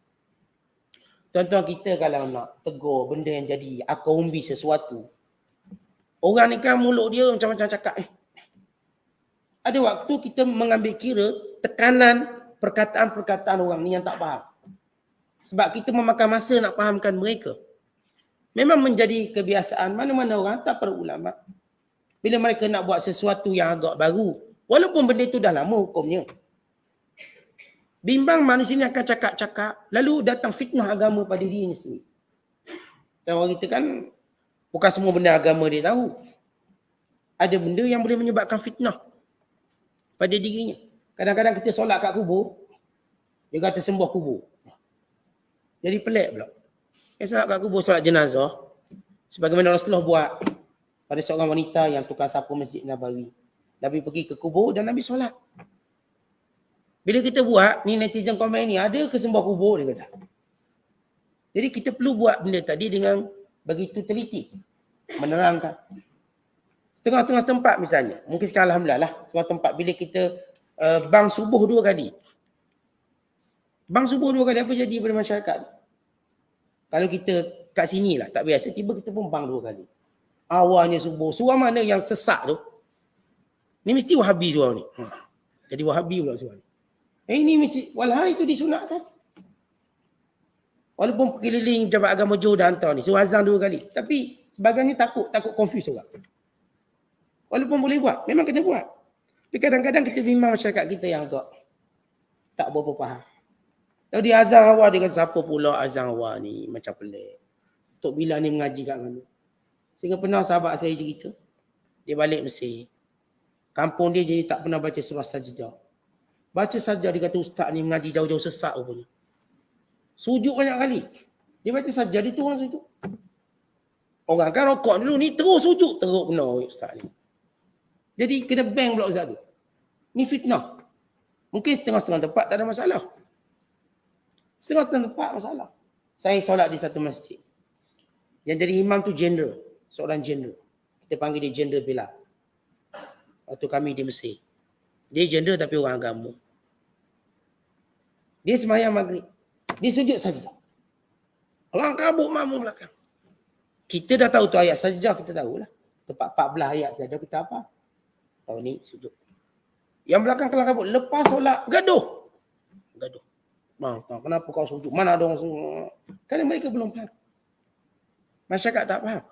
Tuan-tuan kita kalau nak tegur benda yang jadi akar umbi sesuatu. Orang ni kan mulut dia macam-macam cakap. Ada waktu kita mengambil kira tekanan perkataan-perkataan orang ni yang tak faham. Sebab kita memakan masa nak fahamkan mereka. Memang menjadi kebiasaan mana-mana orang, tak perlu ulama. Bila mereka nak buat sesuatu yang agak baru, walaupun benda itu dah lama hukumnya. Bimbang manusia ni akan cakap-cakap, lalu datang fitnah agama pada dirinya sendiri. Dan orang kita kan, bukan semua benda agama dia tahu. Ada benda yang boleh menyebabkan fitnah pada dirinya. Kadang-kadang kita solat kat kubur, dia kata sembah kubur. Jadi pelik pula. Dia solat kat kubur, solat jenazah. Sebagaimana Rasulullah buat pada seorang wanita yang tukang sapu Masjid Nabawi. Nabi pergi ke kubur dan Nabi solat. Bila kita buat, ni netizen komen ni, ada ke sembah kubur, dia kata. Jadi kita perlu buat benda tadi dengan begitu teliti. Menerangkan. Setengah-tengah tempat misalnya. Mungkin sekarang Alhamdulillah lah. Setengah tempat bila kita bang subuh 2 kali. Bang subuh 2 kali apa jadi pada masyarakat? Kalau kita kat sini lah, tak biasa. Tiba kita pun bang 2 kali. Awalnya subuh. Surah mana yang sesak tu? Ni mesti Wahabi surah ni. Jadi Wahabi pula surah ni. Ini mesti, walhal itu disunatkan. Walaupun keliling Jabat Agama Johor dah hantar ni. Surah azan 2 kali. Tapi sebagainya takut confuse orang. Walaupun boleh buat, memang kena buat. Tapi kadang-kadang kita bimbang masyarakat kita yang agak tak berapa faham. Lalu dia azan awal, dia kata siapa pula azan awal ni, macam pelik. Tok Bilal ni mengaji kat mana. Sehingga pernah sahabat saya cerita, dia balik Mesir. Kampung dia jadi tak pernah baca surah Sajdah. Baca saja dia kata ustaz ni mengaji jauh-jauh sesak rupanya. Sujud banyak kali. Dia baca saja dia turun sujud. Orang kan rokok dulu ni terus sujud. Teruk benar ustaz ni. Jadi kena bang pula ustaz tu. Ni fitnah. Mungkin setengah-setengah tempat tak ada masalah. Setengah-setengah tempat masalah. Saya solat di satu masjid. Yang jadi imam tu general. Seorang general. Kita panggil dia General Bilal. Waktu kami di Mesir. Dia general tapi orang agama. Dia sembahyang maghrib. Dia sujud saja. Orang kabut makmum belakang. Kita dah tahu tu ayat sajdah, kita tahulah. Tempat 14 ayat saja kita apa? Tahu ni sujud. Yang belakang kelang kabut. Lepas solat, gaduh. Gaduh. Kenapa kau sujud? Mana ada orang sujud? Kerana mereka belum faham. Masyarakat tak faham.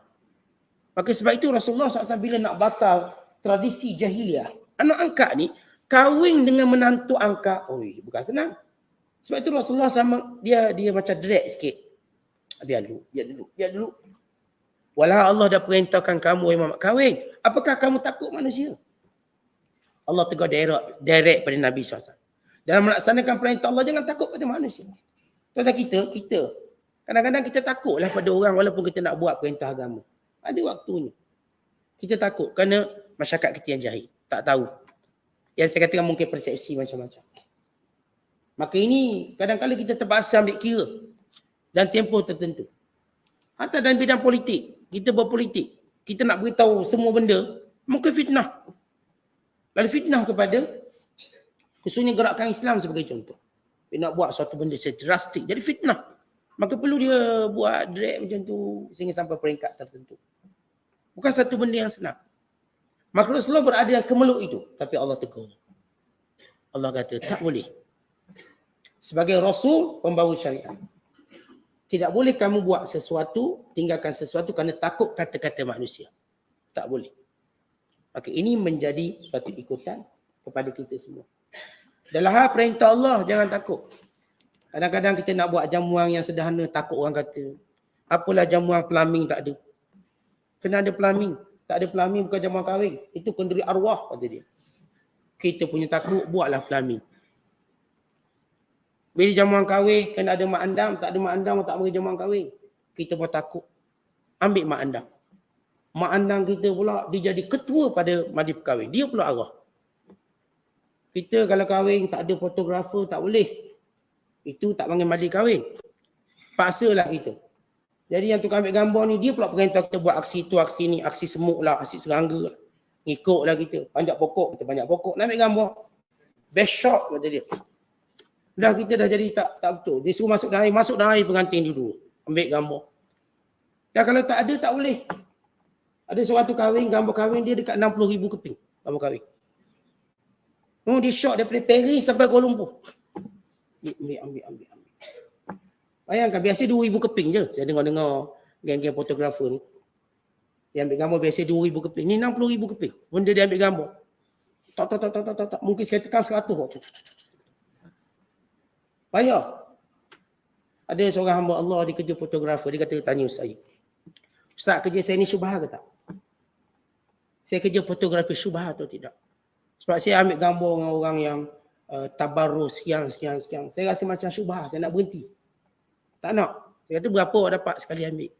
Maka sebab itu Rasulullah SAW bila nak batal tradisi jahiliah, anak angkat ni kahwin dengan menantu angkat. Bukan senang. Sebab itu Rasulullah sama dia macam drag sikit. Biar dulu. Walau Allah dah perintahkan kamu Muhammad kahwin, apakah kamu takut manusia? Allah tegur direct pada Nabi SAW. Dalam melaksanakan perintah Allah jangan takut pada manusia. Tuan-tuan kita kadang-kadang kita takutlah pada orang walaupun kita nak buat perintah agama. Ada waktunya. Kita takut kerana masyarakat kita yang jahil. Tak tahu. Yang saya katakan mungkin persepsi macam-macam. Maka ini kadang-kadang kita terpaksa ambil kira. Dan tempoh tertentu. Hatta dalam bidang politik. Kita berpolitik. Kita nak beritahu semua benda. Mungkin fitnah. Lalu fitnah kepada khususnya gerakan Islam sebagai contoh. Dia nak buat suatu benda secara drastik. Jadi fitnah. Maka perlu dia buat drag macam tu sehingga sampai peringkat tertentu. Bukan satu benda yang senang. Maka Rasulullah berada yang kemeluk itu. Tapi Allah tegur. Allah kata tak boleh. Sebagai Rasul pembawa syariat. Tidak boleh kamu buat sesuatu, tinggalkan sesuatu kerana takut kata-kata manusia. Tak boleh. Maka ini menjadi suatu ikutan kepada kita semua. Dalam hal perintah Allah jangan takut. Kadang-kadang kita nak buat jamuan yang sederhana, takut orang kata. Apalah jamuan plumbing tak ada. Kena ada plumbing. Tak ada plumbing bukan jamuan kahwin. Itu kenduri arwah kata dia. Kita punya takut, buatlah plumbing. Bila jamuan kahwin, kena ada mak andam. Tak ada mak andam, tak beri jamuan kahwin. Kita pun takut. Ambil mak andam. Mak andam kita pula, dia jadi ketua pada majlis perkahwin. Dia pula arwah. Kita kalau kahwin, tak ada fotografer, tak boleh. Itu tak panggil majlis kahwin. Paksalah kita. Jadi yang tukang ambil gambar ni, dia pula perintah kita buat aksi tu, aksi ni, aksi semut lah, aksi serangga lah. Ngikutlah kita. Panjat pokok, kita panjat pokok. Nak ambil gambar. Best shot kata dia. Dah kita dah jadi tak betul. Dia suruh masuk dalam air pengantin dulu. Ambil gambar. Dan kalau tak ada, tak boleh. Ada seorang tu kahwin, gambar kahwin dia dekat 60,000 keping. Gambar kahwin. Dia shot daripada Paris sampai Kuala Lumpur. Ambil. Bayangkan biasa 2,000 keping je. Saya dengar geng-geng fotografer ni. Dia ambil gambar biasa 2,000 keping. Ni 60,000 keping. Benda dia ambil gambar. Tak. Mungkin saya tekan 100. Payah. Ada seorang hamba Allah, dia kerja fotografer. Dia kata, tanya Ustaz. Ustaz, kerja saya ni syubhah ke tak? Saya kerja fotografer syubhah atau tidak? Sebab saya ambil gambar dengan orang yang tabarus, sekian. Saya rasa macam syubhah. Saya nak berhenti. Tak nak. Saya kata, berapa awak dapat sekali ambil?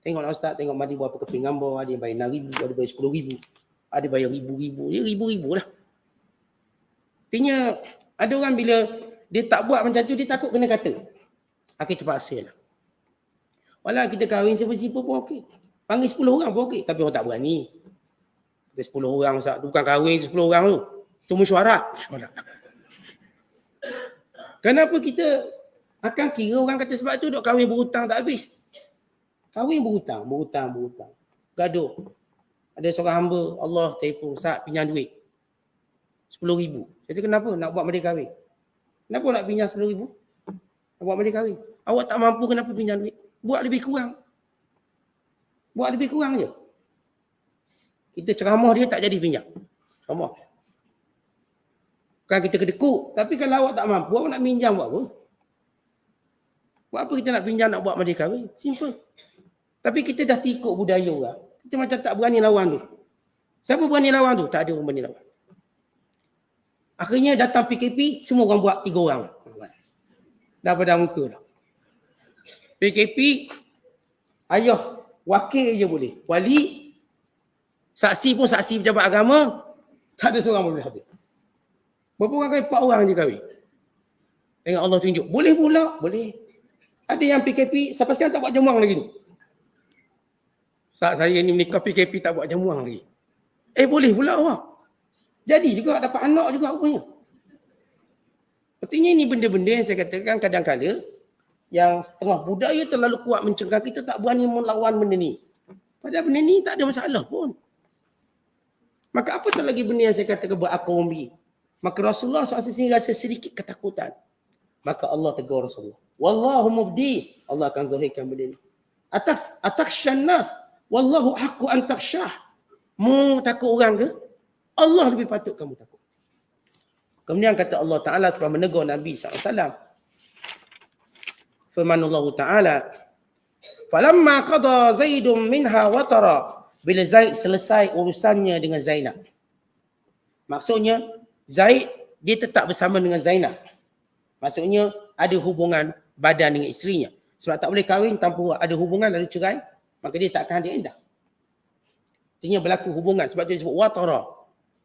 Tengoklah Ustaz, tengok mandi berapa keping gambar. Ada yang bayar 6,000, ada bayar 10,000. Ada bayar ribu-ribu. Dia ribu-ribu lah. Artinya, ada orang bila dia tak buat macam tu, dia takut kena kata. Akhir terpaksa lah. Walau kita kahwin siapa-siapa pun okey. Panggil 10 orang pun okey. Tapi orang tak berani. 10 orang, Ustaz. Tu bukan kahwin 10 orang tu. Tu mesyuarat. Kenapa kita akan kira orang kata sebab tu duk kahwin berhutang tak habis. Kahwin berhutang. Gaduh. Ada seorang hamba, Allah telefon, Ustaz pinjam duit. 10,000. Jadi kenapa nak buat majlis kahwin? Kenapa nak pinjam 10,000? Nak buat majlis kahwin. Awak tak mampu kenapa pinjam duit? Buat lebih kurang. Je. Kita ceramah dia tak jadi pinjam. Ceramah. Bukan kita kedekut. Tapi kalau awak tak mampu, awak nak pinjam buat apa? Buat apa kita nak pinjam nak buat majlis kahwin? Simple. Tapi kita dah tikuk budaya orang. Kita macam tak berani lawan tu. Siapa berani lawan tu? Tak ada orang berani lawan. Akhirnya datang PKP, semua orang buat 3 orang. Dah pada muka dah. PKP, ayah, wakil je boleh. Wali, saksi pun saksi pejabat agama, tak ada seorang boleh habis. Berapa orang kahwin? 4 orang je kahwin. Tengok Allah tunjuk. Boleh pula? Boleh. Ada yang PKP, sampai sekarang tak buat jamuang lagi tu. Saat saya ni menikah PKP tak buat jamuang lagi. Boleh pula awak. Jadi juga dapat anak juga rupanya. Artinya ini benda-benda yang saya katakan kadang-kadang yang setengah budaya terlalu kuat mencegah kita tak berani melawan benda ni. Padahal benda ni tak ada masalah pun. Maka apa tak lagi benda yang saya katakan berakombi. Maka Rasulullah SAW rasa sedikit ketakutan. Maka Allah tegur Rasulullah. Wallahu mubdi. Allah akan zahirkan benda ni. Ataksyan nas. Wallahu haqqu an taksyah. Mu takut orang ke? Allah lebih patut kamu takut. Kemudian kata Allah Ta'ala setelah menegur Nabi SAW. Firman Allah Ta'ala. Falamma qada Zaidun minha watara. Bila Zaid selesai urusannya dengan Zainab. Maksudnya, Zaid dia tetap bersama dengan Zainab. Maksudnya, ada hubungan badan dengan isterinya. Sebab tak boleh kahwin tanpa ada hubungan lalu cerai. Maka dia takkan ada indah. Artinya berlaku hubungan. Sebab tu disebut watara.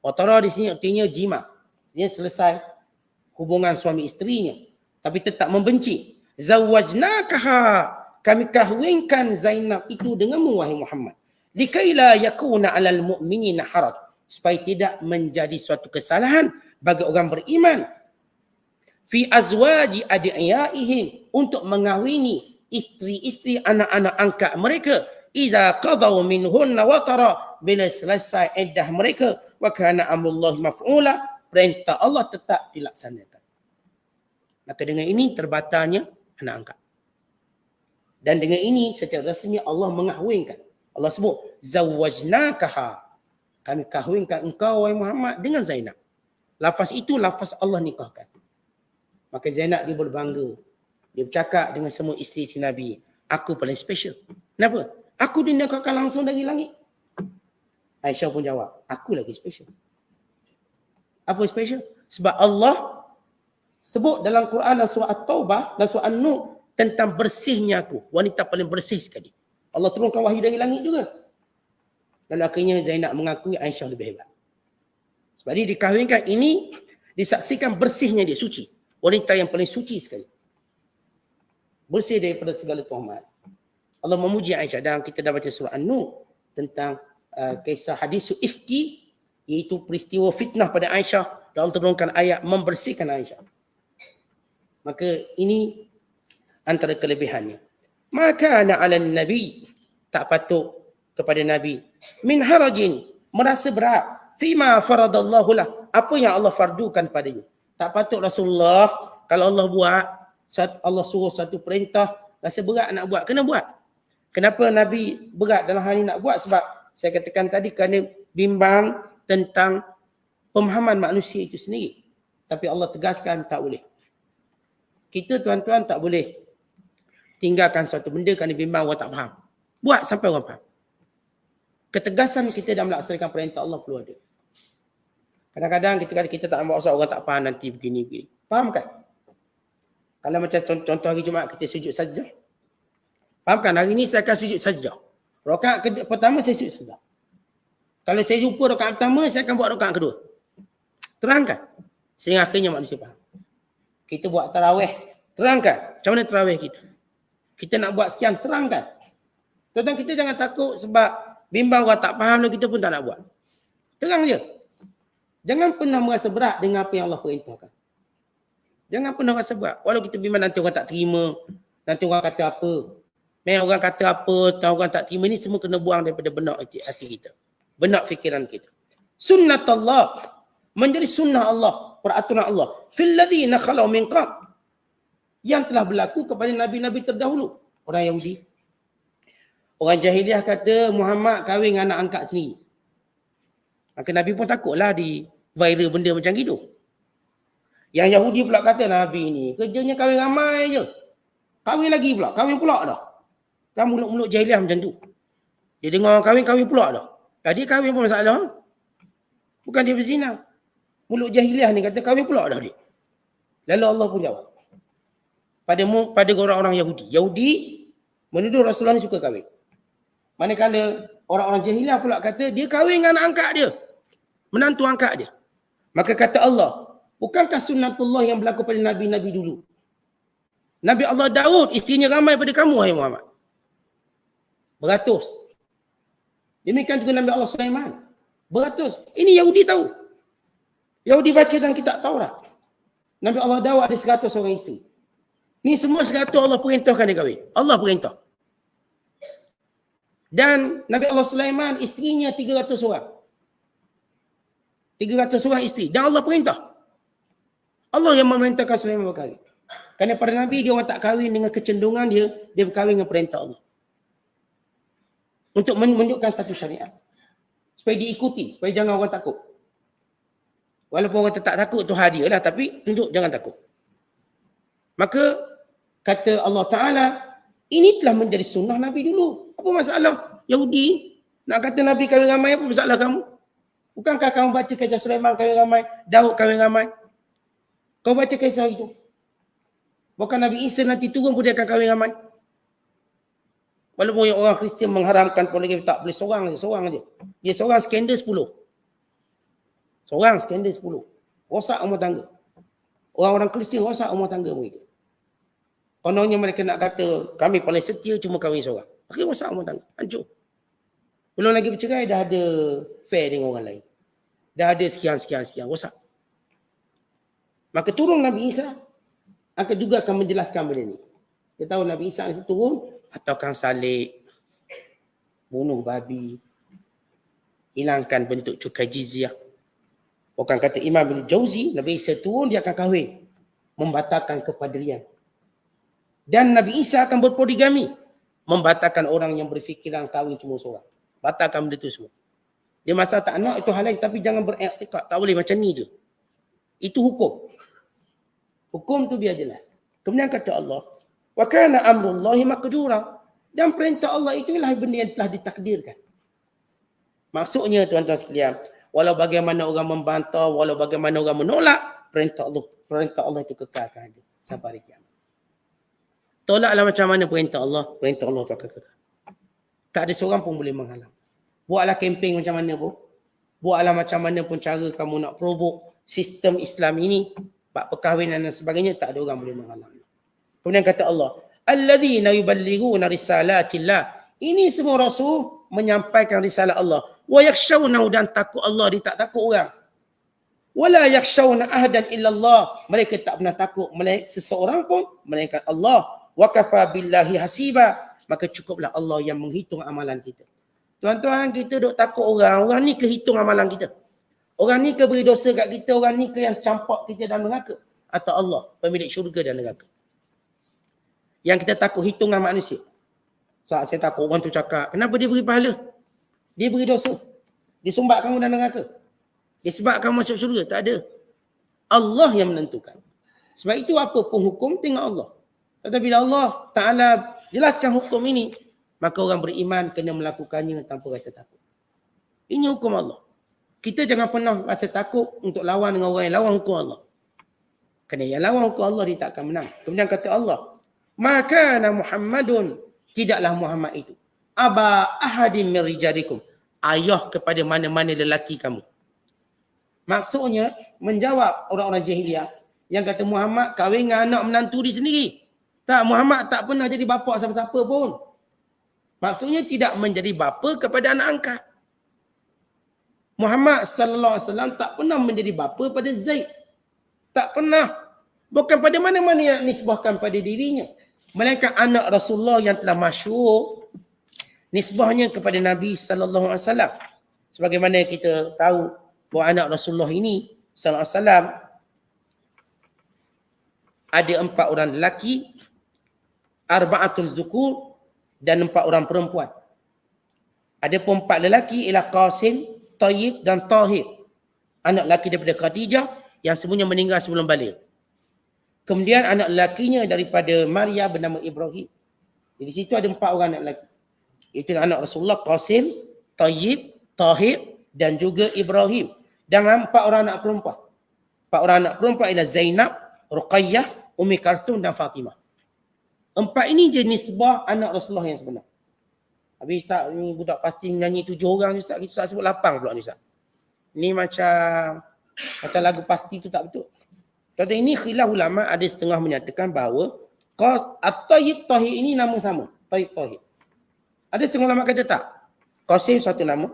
Watara di sini artinya jima. Dia selesai hubungan suami isterinya. Tapi tetap membenci. Zawajnakaha. Kami kahwinkan Zainab itu denganmu wahai Muhammad. Likaila yakuna alal mu'minina haraj. Supaya tidak menjadi suatu kesalahan bagi orang beriman. Fi azwaji adiyaihim. Untuk mengahwini isteri-isteri anak-anak angkat mereka. Iza qadaw minhunna watara. Bila selesai iddah mereka. Wa kana amrullahi maf'ula. Perintah Allah tetap dilaksanakan. Maka dengan ini terbatalnya anak angkat. Dan dengan ini secara rasmi Allah mengahwinkan. Allah sebut zawajnakaha. Kami kahwinkan engkau wahai Muhammad dengan Zainab. Lafaz itu lafaz Allah nikahkan. Maka Zainab dia berbangga. Dia bercakap dengan semua isteri Nabi. Aku paling special. Kenapa? Aku dinikahkan langsung dari langit. Aisyah pun jawab. Aku lagi special. Apa special? Sebab Allah sebut dalam Quran dan surah At-Taubah dan surah An-Nur tentang bersihnya aku. Wanita paling bersih sekali. Allah turunkan wahyu dari langit juga. Lalu akhirnya Zainab mengakui Aisyah lebih hebat. Sebab dia dikahwinkan ini disaksikan bersihnya dia, suci. Wanita yang paling suci sekali. Bersih daripada segala tuhmat. Allah memuji Aisyah. Dan kita dah baca surah An-Nur tentang kisah hadisu ifki, iaitu peristiwa fitnah pada Aisyah. Dan Allah turunkan ayat membersihkan Aisyah. Maka ini antara kelebihannya. Maka ana 'alan nabi, tak patut kepada Nabi min harajin, merasa berat fima faradallahu lah, apa yang Allah fardukan padanya. Tak patut Rasulullah kalau Allah buat, Allah suruh satu perintah, rasa berat nak buat, kena buat. Kenapa Nabi berat dalam hal ini nak buat? Sebab saya katakan tadi kerana bimbang tentang pemahaman manusia itu sendiri. Tapi Allah tegaskan tak boleh. Kita tuan-tuan tak boleh tinggalkan suatu benda kerana bimbang orang tak faham. Buat sampai orang faham. Ketegasan kita dalam melaksanakan perintah Allah perlu ada. Kadang-kadang kita tak nak maksud orang tak faham nanti begini-begini. Faham kan? Kalau macam contoh hari Jumaat kita sujud sajdah. Faham kan? Hari ni saya akan sujud sajdah. Rakaat pertama saya sujud sajdah. Kalau saya jumpa rakaat pertama, saya akan buat rakaat kedua. Terangkan. Sehingga akhirnya manusia faham. Kita buat tarawih. Terangkan. Macam mana tarawih kita? Kita nak buat sekian, terangkan. Tuan-tuan, kita jangan takut sebab bimbang orang tak faham dan kita pun tak nak buat. Terang je. Jangan pernah merasa berat dengan apa yang Allah perintahkan. Jangan pernah rasa berat. Walau kita bimbang nanti orang tak terima, nanti orang kata apa. Memang orang kata apa, tahu orang tak terima, ni semua kena buang daripada benak hati kita. Benak fikiran kita. Sunnatullah. Menjadi sunnah Allah, peraturan Allah. Fil ladzina khalau min qabl. Yang telah berlaku kepada nabi-nabi terdahulu. Orang Yahudi. Orang jahiliah kata Muhammad kahwin dengan anak angkat sendiri. Maka Nabi pun takutlah di viral benda macam gitu. Yang Yahudi pula kata Nabi ni kerjanya kahwin ramai je. Kahwin lagi pula. Kahwin pula dah. Kan mulut-mulut jahiliah macam tu. Dia dengar orang kahwin, kahwin pula dah. Dia kahwin pun masalah. Bukan dia berzina. Mulut jahiliah ni kata kahwin pula dah dia. Lalu Allah pun jawab. Pada orang-orang Yahudi. Yahudi menuduh Rasulullah ni suka kahwin. Manakala orang-orang jahiliah pula kata dia kahwin dengan anak angkat dia. Menantu angkat dia. Maka kata Allah, bukankah sunnatullah yang berlaku pada Nabi-Nabi dulu? Nabi Allah Daud, isterinya ramai pada kamu, hai Muhammad. Beratus. Demikian juga Nabi Allah Sulaiman. Beratus. Ini Yahudi tahu. Yahudi baca dalam kitab Taurat. Nabi Allah Daud ada 100 orang isteri. Ni semua 100 Allah perintahkan dia kahwin. Allah perintah. Dan Nabi Allah Sulaiman isterinya 300 orang. 300 orang isteri. Dan Allah perintah. Allah yang memerintahkan Sulaiman berkahwin. Kerana pada Nabi dia orang tak kahwin dengan kecenderungan dia berkahwin dengan perintah Allah. Untuk menunjukkan satu syariat. Supaya diikuti, supaya jangan orang takut. Walaupun orang tak takut tu hadiah lah, tapi tunjuk jangan takut. Maka kata Allah Ta'ala, ini telah menjadi sunnah Nabi dulu. Apa masalah? Yahudi nak kata Nabi kahwin ramai, apa masalah kamu? Bukankah kamu baca kisah Sulaiman kahwin ramai, Daud kahwin ramai? Kau baca kisah itu. Bukan Nabi Isa nanti turun pun dia akan kahwin ramai. Walaupun orang Kristian mengharamkan poligami, tak boleh seorang aja. Dia seorang skandal 10. Seorang skandal 10. Rosak rumah tangga. Orang-orang Kristian rosak rumah tangga mereka. Kononnya mereka nak kata kami paling setia cuma kahwin seorang. Akhirnya rosak rumah tangga. Hancur. Belum lagi bercerai dah ada fair dengan orang lain. Dah ada sekian. Rosak. Maka turun Nabi Isa juga akan menjelaskan benda ni. Kita tahu Nabi Isa itu turun atau akan salib, bunuh babi, hilangkan bentuk cukai jizyah. Bukan kata Imam Ibn Jauzi, Nabi Isa turun dia akan kahwin, membatalkan kepaderian. Dan Nabi Isa akan berpoligami, membatalkan orang yang berfikiran kahwin cuma seorang. Batalkan benda itu semua. Dia masalah tak nak itu hal lain, tapi jangan beriktikad, tak boleh macam ni je. Itu hukum. Hukum tu biar jelas. Kemudian kata Allah, wa kana amrullahi maqdura. Dan perintah Allah itu ialah benda yang telah ditakdirkan. Maksudnya tuan-tuan sekalian, walau bagaimana orang membantah, walau bagaimana orang menolak, perintah Allah itu kekalkan ada sampai hari kiamat. Tolaklah macam mana perintah Allah itu akan kekal. Tak ada seorang pun boleh menghalang. Buatlah kempen macam mana pun. Buatlah macam mana pun cara kamu nak provoke sistem Islam ini, bab perkahwinan dan sebagainya, tak ada orang boleh menghalang. Kemudian kata Allah, alladzina yuballighuna risalatillah. Ini semua rasul menyampaikan risalah Allah. Wa yakhshawnahu, dan takut Allah, dia tak takut orang. Wala yakhshawna ahadan illallah. Mereka tak pernah takut seseorang pun melainkan Allah. Wa kafa billahi hasiba. Maka cukuplah Allah yang menghitung amalan kita. Tuan-tuan, kita duk takut orang ni kehitung amalan kita. Orang ni ke beri dosa kat kita, orang ni ke yang campak kita dalam neraka, atau Allah, pemilik syurga dan neraka. Yang kita takut hitungan manusia. Saat saya takut orang tu cakap, kenapa dia beri pahala? Dia beri dosa. Dia sumbat kamu dalam neraka. Dia sebab kamu masuk syurga. Tak ada. Allah yang menentukan. Sebab itu apa pun hukum, tengok Allah. Tetapi bila Allah Ta'ala jelaskan hukum ini, maka orang beriman kena melakukannya tanpa rasa takut. Ini hukum Allah. Kita jangan pernah rasa takut untuk lawan dengan orang yang lawan hukum Allah. Kerana yang lawan hukum Allah, dia tak akan menang. Kemudian kata Allah, maka Muhammadun, tidaklah Muhammad itu aba ahadim min rijalikum, ayah kepada mana-mana lelaki kamu. Maksudnya menjawab orang-orang jahiliah yang kata Muhammad kahwin dengan anak menantu dia sendiri. Tak, Muhammad tak pernah jadi bapa siapa-siapa pun. Maksudnya tidak menjadi bapa kepada anak angkat. Muhammad sallallahu alaihi wasallam tak pernah menjadi bapa pada Zaid. Tak pernah. Bukan pada mana-mana yang nisbahkan pada dirinya. Melainkan anak Rasulullah yang telah masyhur nisbahnya kepada Nabi sallallahu alaihi wasallam. Sebagaimana kita tahu bahawa anak Rasulullah ini sallallahu alaihi wasallam ada 4 orang lelaki, arba'atul zukur, dan 4 orang perempuan. Ada pun 4 lelaki ialah Qasim, Tayyib dan Tahir. Anak lelaki daripada Khadijah yang semuanya meninggal sebelum balik. Kemudian anak lakinya daripada Maria bernama Ibrahim. Jadi situ ada 4 orang anak lelaki. Itu anak Rasulullah, Qasim, Tayyib, Tahir dan juga Ibrahim. Dan 4 orang anak perempuan. 4 orang anak perempuan ialah Zainab, Ruqayyah, Ummi Kalthum dan Fatimah. 4 ini je nisbah anak Rasulullah yang sebenar. Habis tak ni budak pasti menyanyi 7 orang ni Ustaz. Kita sebut 8 pula ni Ustaz. Ni macam lagu pasti tu tak betul. Kata ini khilaf ulama, ada setengah menyatakan bahawa At-Tayyib Tahir ini nama sama. Tayyib Tahir. Ada setengah ulama kata tak. Qasim satu nama.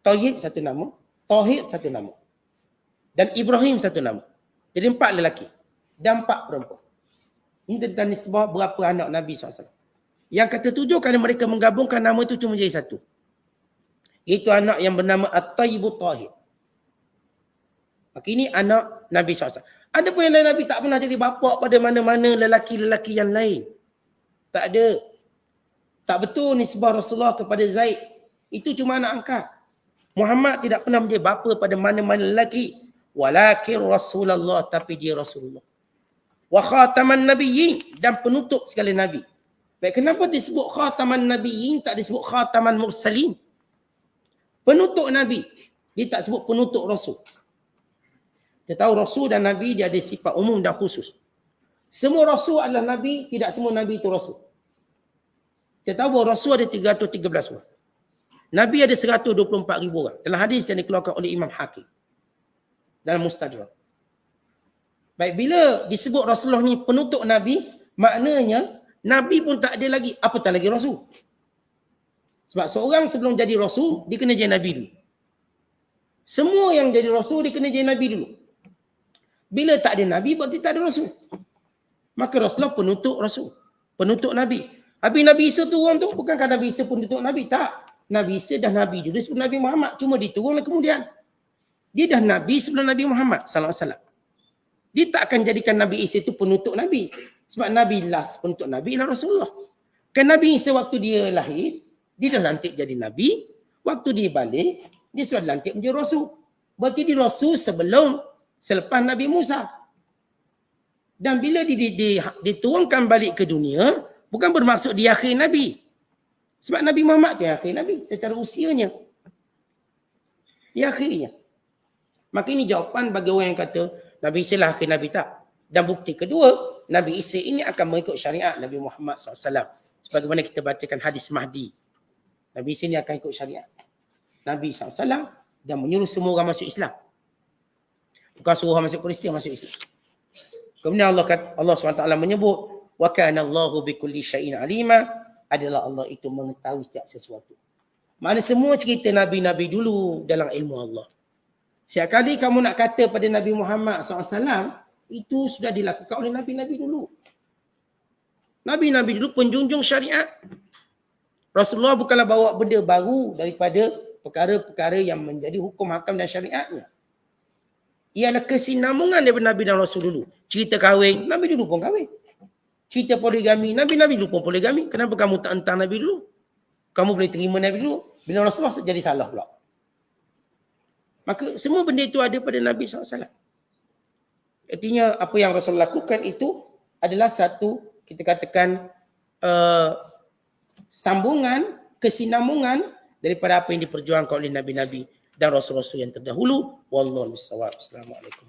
Tayyib satu nama. Tahir satu nama. Dan Ibrahim satu nama. Jadi 4 lelaki. Dan 4 perempuan. Ini tentang nisbah berapa anak Nabi SAW. Yang kata 7 kerana mereka menggabungkan nama itu cuma jadi satu. Itu anak yang bernama At-Tayyib Tahir. Maka ini anak Nabi SAW. Ada pun yang lain Nabi tak pernah jadi bapa pada mana-mana lelaki-lelaki yang lain. Tak ada. Tak betul nisbah Rasulullah kepada Zaid. Itu cuma anak angkat. Muhammad tidak pernah menjadi bapa pada mana-mana lelaki. Walakin Rasulullah, tapi dia Rasulullah. Wa khataman nabiyyin, dan penutup segala Nabi. Baik, kenapa disebut khataman nabiyyin, tak disebut khataman mursalin? Penutup Nabi. Dia tak sebut penutup Rasul. Kita tahu Rasul dan Nabi dia ada sifat umum dan khusus. Semua Rasul adalah Nabi, tidak semua Nabi itu Rasul. Kita tahu bahawa Rasul ada 313 orang. Nabi ada 124,000 orang. Dalam hadis yang dikeluarkan oleh Imam Hakim. Dalam Mustadrak. Baik, bila disebut Rasulullah ni penutup Nabi, maknanya Nabi pun tak ada lagi, apatah lagi Rasul. Sebab seorang sebelum jadi Rasul, dia kena jadi Nabi dulu. Semua yang jadi Rasul, dia kena jadi Nabi dulu. Bila tak ada Nabi, berarti tak ada Rasul. Maka Rasulullah penutup Rasul. Penutup Nabi. Habis Nabi Isa turun tu, bukankah Nabi Isa penutup Nabi? Tak. Nabi Isa dah Nabi dulu sebelum Nabi Muhammad. Cuma diturunlah kemudian. Dia dah Nabi sebelum Nabi Muhammad SAW. Dia tak akan jadikan Nabi Isa itu penutup Nabi. Sebab Nabi last penutup Nabi ialah Rasulullah. Kan Nabi Isa waktu dia lahir, dia dah lantik jadi Nabi. Waktu dia balik, dia sudah lantik menjadi Rasul. Berarti dia Rasul selepas Nabi Musa. Dan bila diturunkan balik ke dunia, bukan bermaksud dia akhir Nabi. Sebab Nabi Muhammad tu yang akhir Nabi secara usianya. Dia akhirnya. Maka ini jawapan bagi orang yang kata Nabi Isa lah akhir Nabi, tak. Dan bukti kedua, Nabi Isa ini akan mengikut syariat Nabi Muhammad SAW. Sebagaimana kita bacakan hadis Mahdi. Nabi Isa ini akan ikut syariat Nabi SAW dan menyuruh semua orang masuk Islam. Bukan suruh orang masuk Kristian, masuk Islam. Kemudian Allah SWT menyebut, wa kana Allahu bikulli syai'in alima, adalah Allah itu mengetahui setiap sesuatu. Maknanya semua cerita Nabi-Nabi dulu dalam ilmu Allah. Setiap kali kamu nak kata pada Nabi Muhammad SAW, itu sudah dilakukan oleh Nabi-Nabi dulu. Nabi-Nabi dulu penjunjung syariat. Rasulullah bukanlah bawa benda baru daripada perkara-perkara yang menjadi hukum hakam dan syariatnya. Ialah kesinambungan daripada Nabi dan Rasul dulu. Cerita kahwin, Nabi dulu pun kahwin. Cerita poligami, Nabi dulu pun poligami. Kenapa kamu tak entang Nabi dulu? Kamu boleh terima Nabi dulu. Bila Rasulullah jadi salah pula. Maka semua benda itu ada pada Nabi SAW. Artinya apa yang Rasul lakukan itu adalah satu, kita katakan, sambungan, kesinambungan daripada apa yang diperjuangkan oleh Nabi-Nabi dan Rasul-Rasul yang terdahulu. Wallahu a'lam bishawab. Assalamualaikum.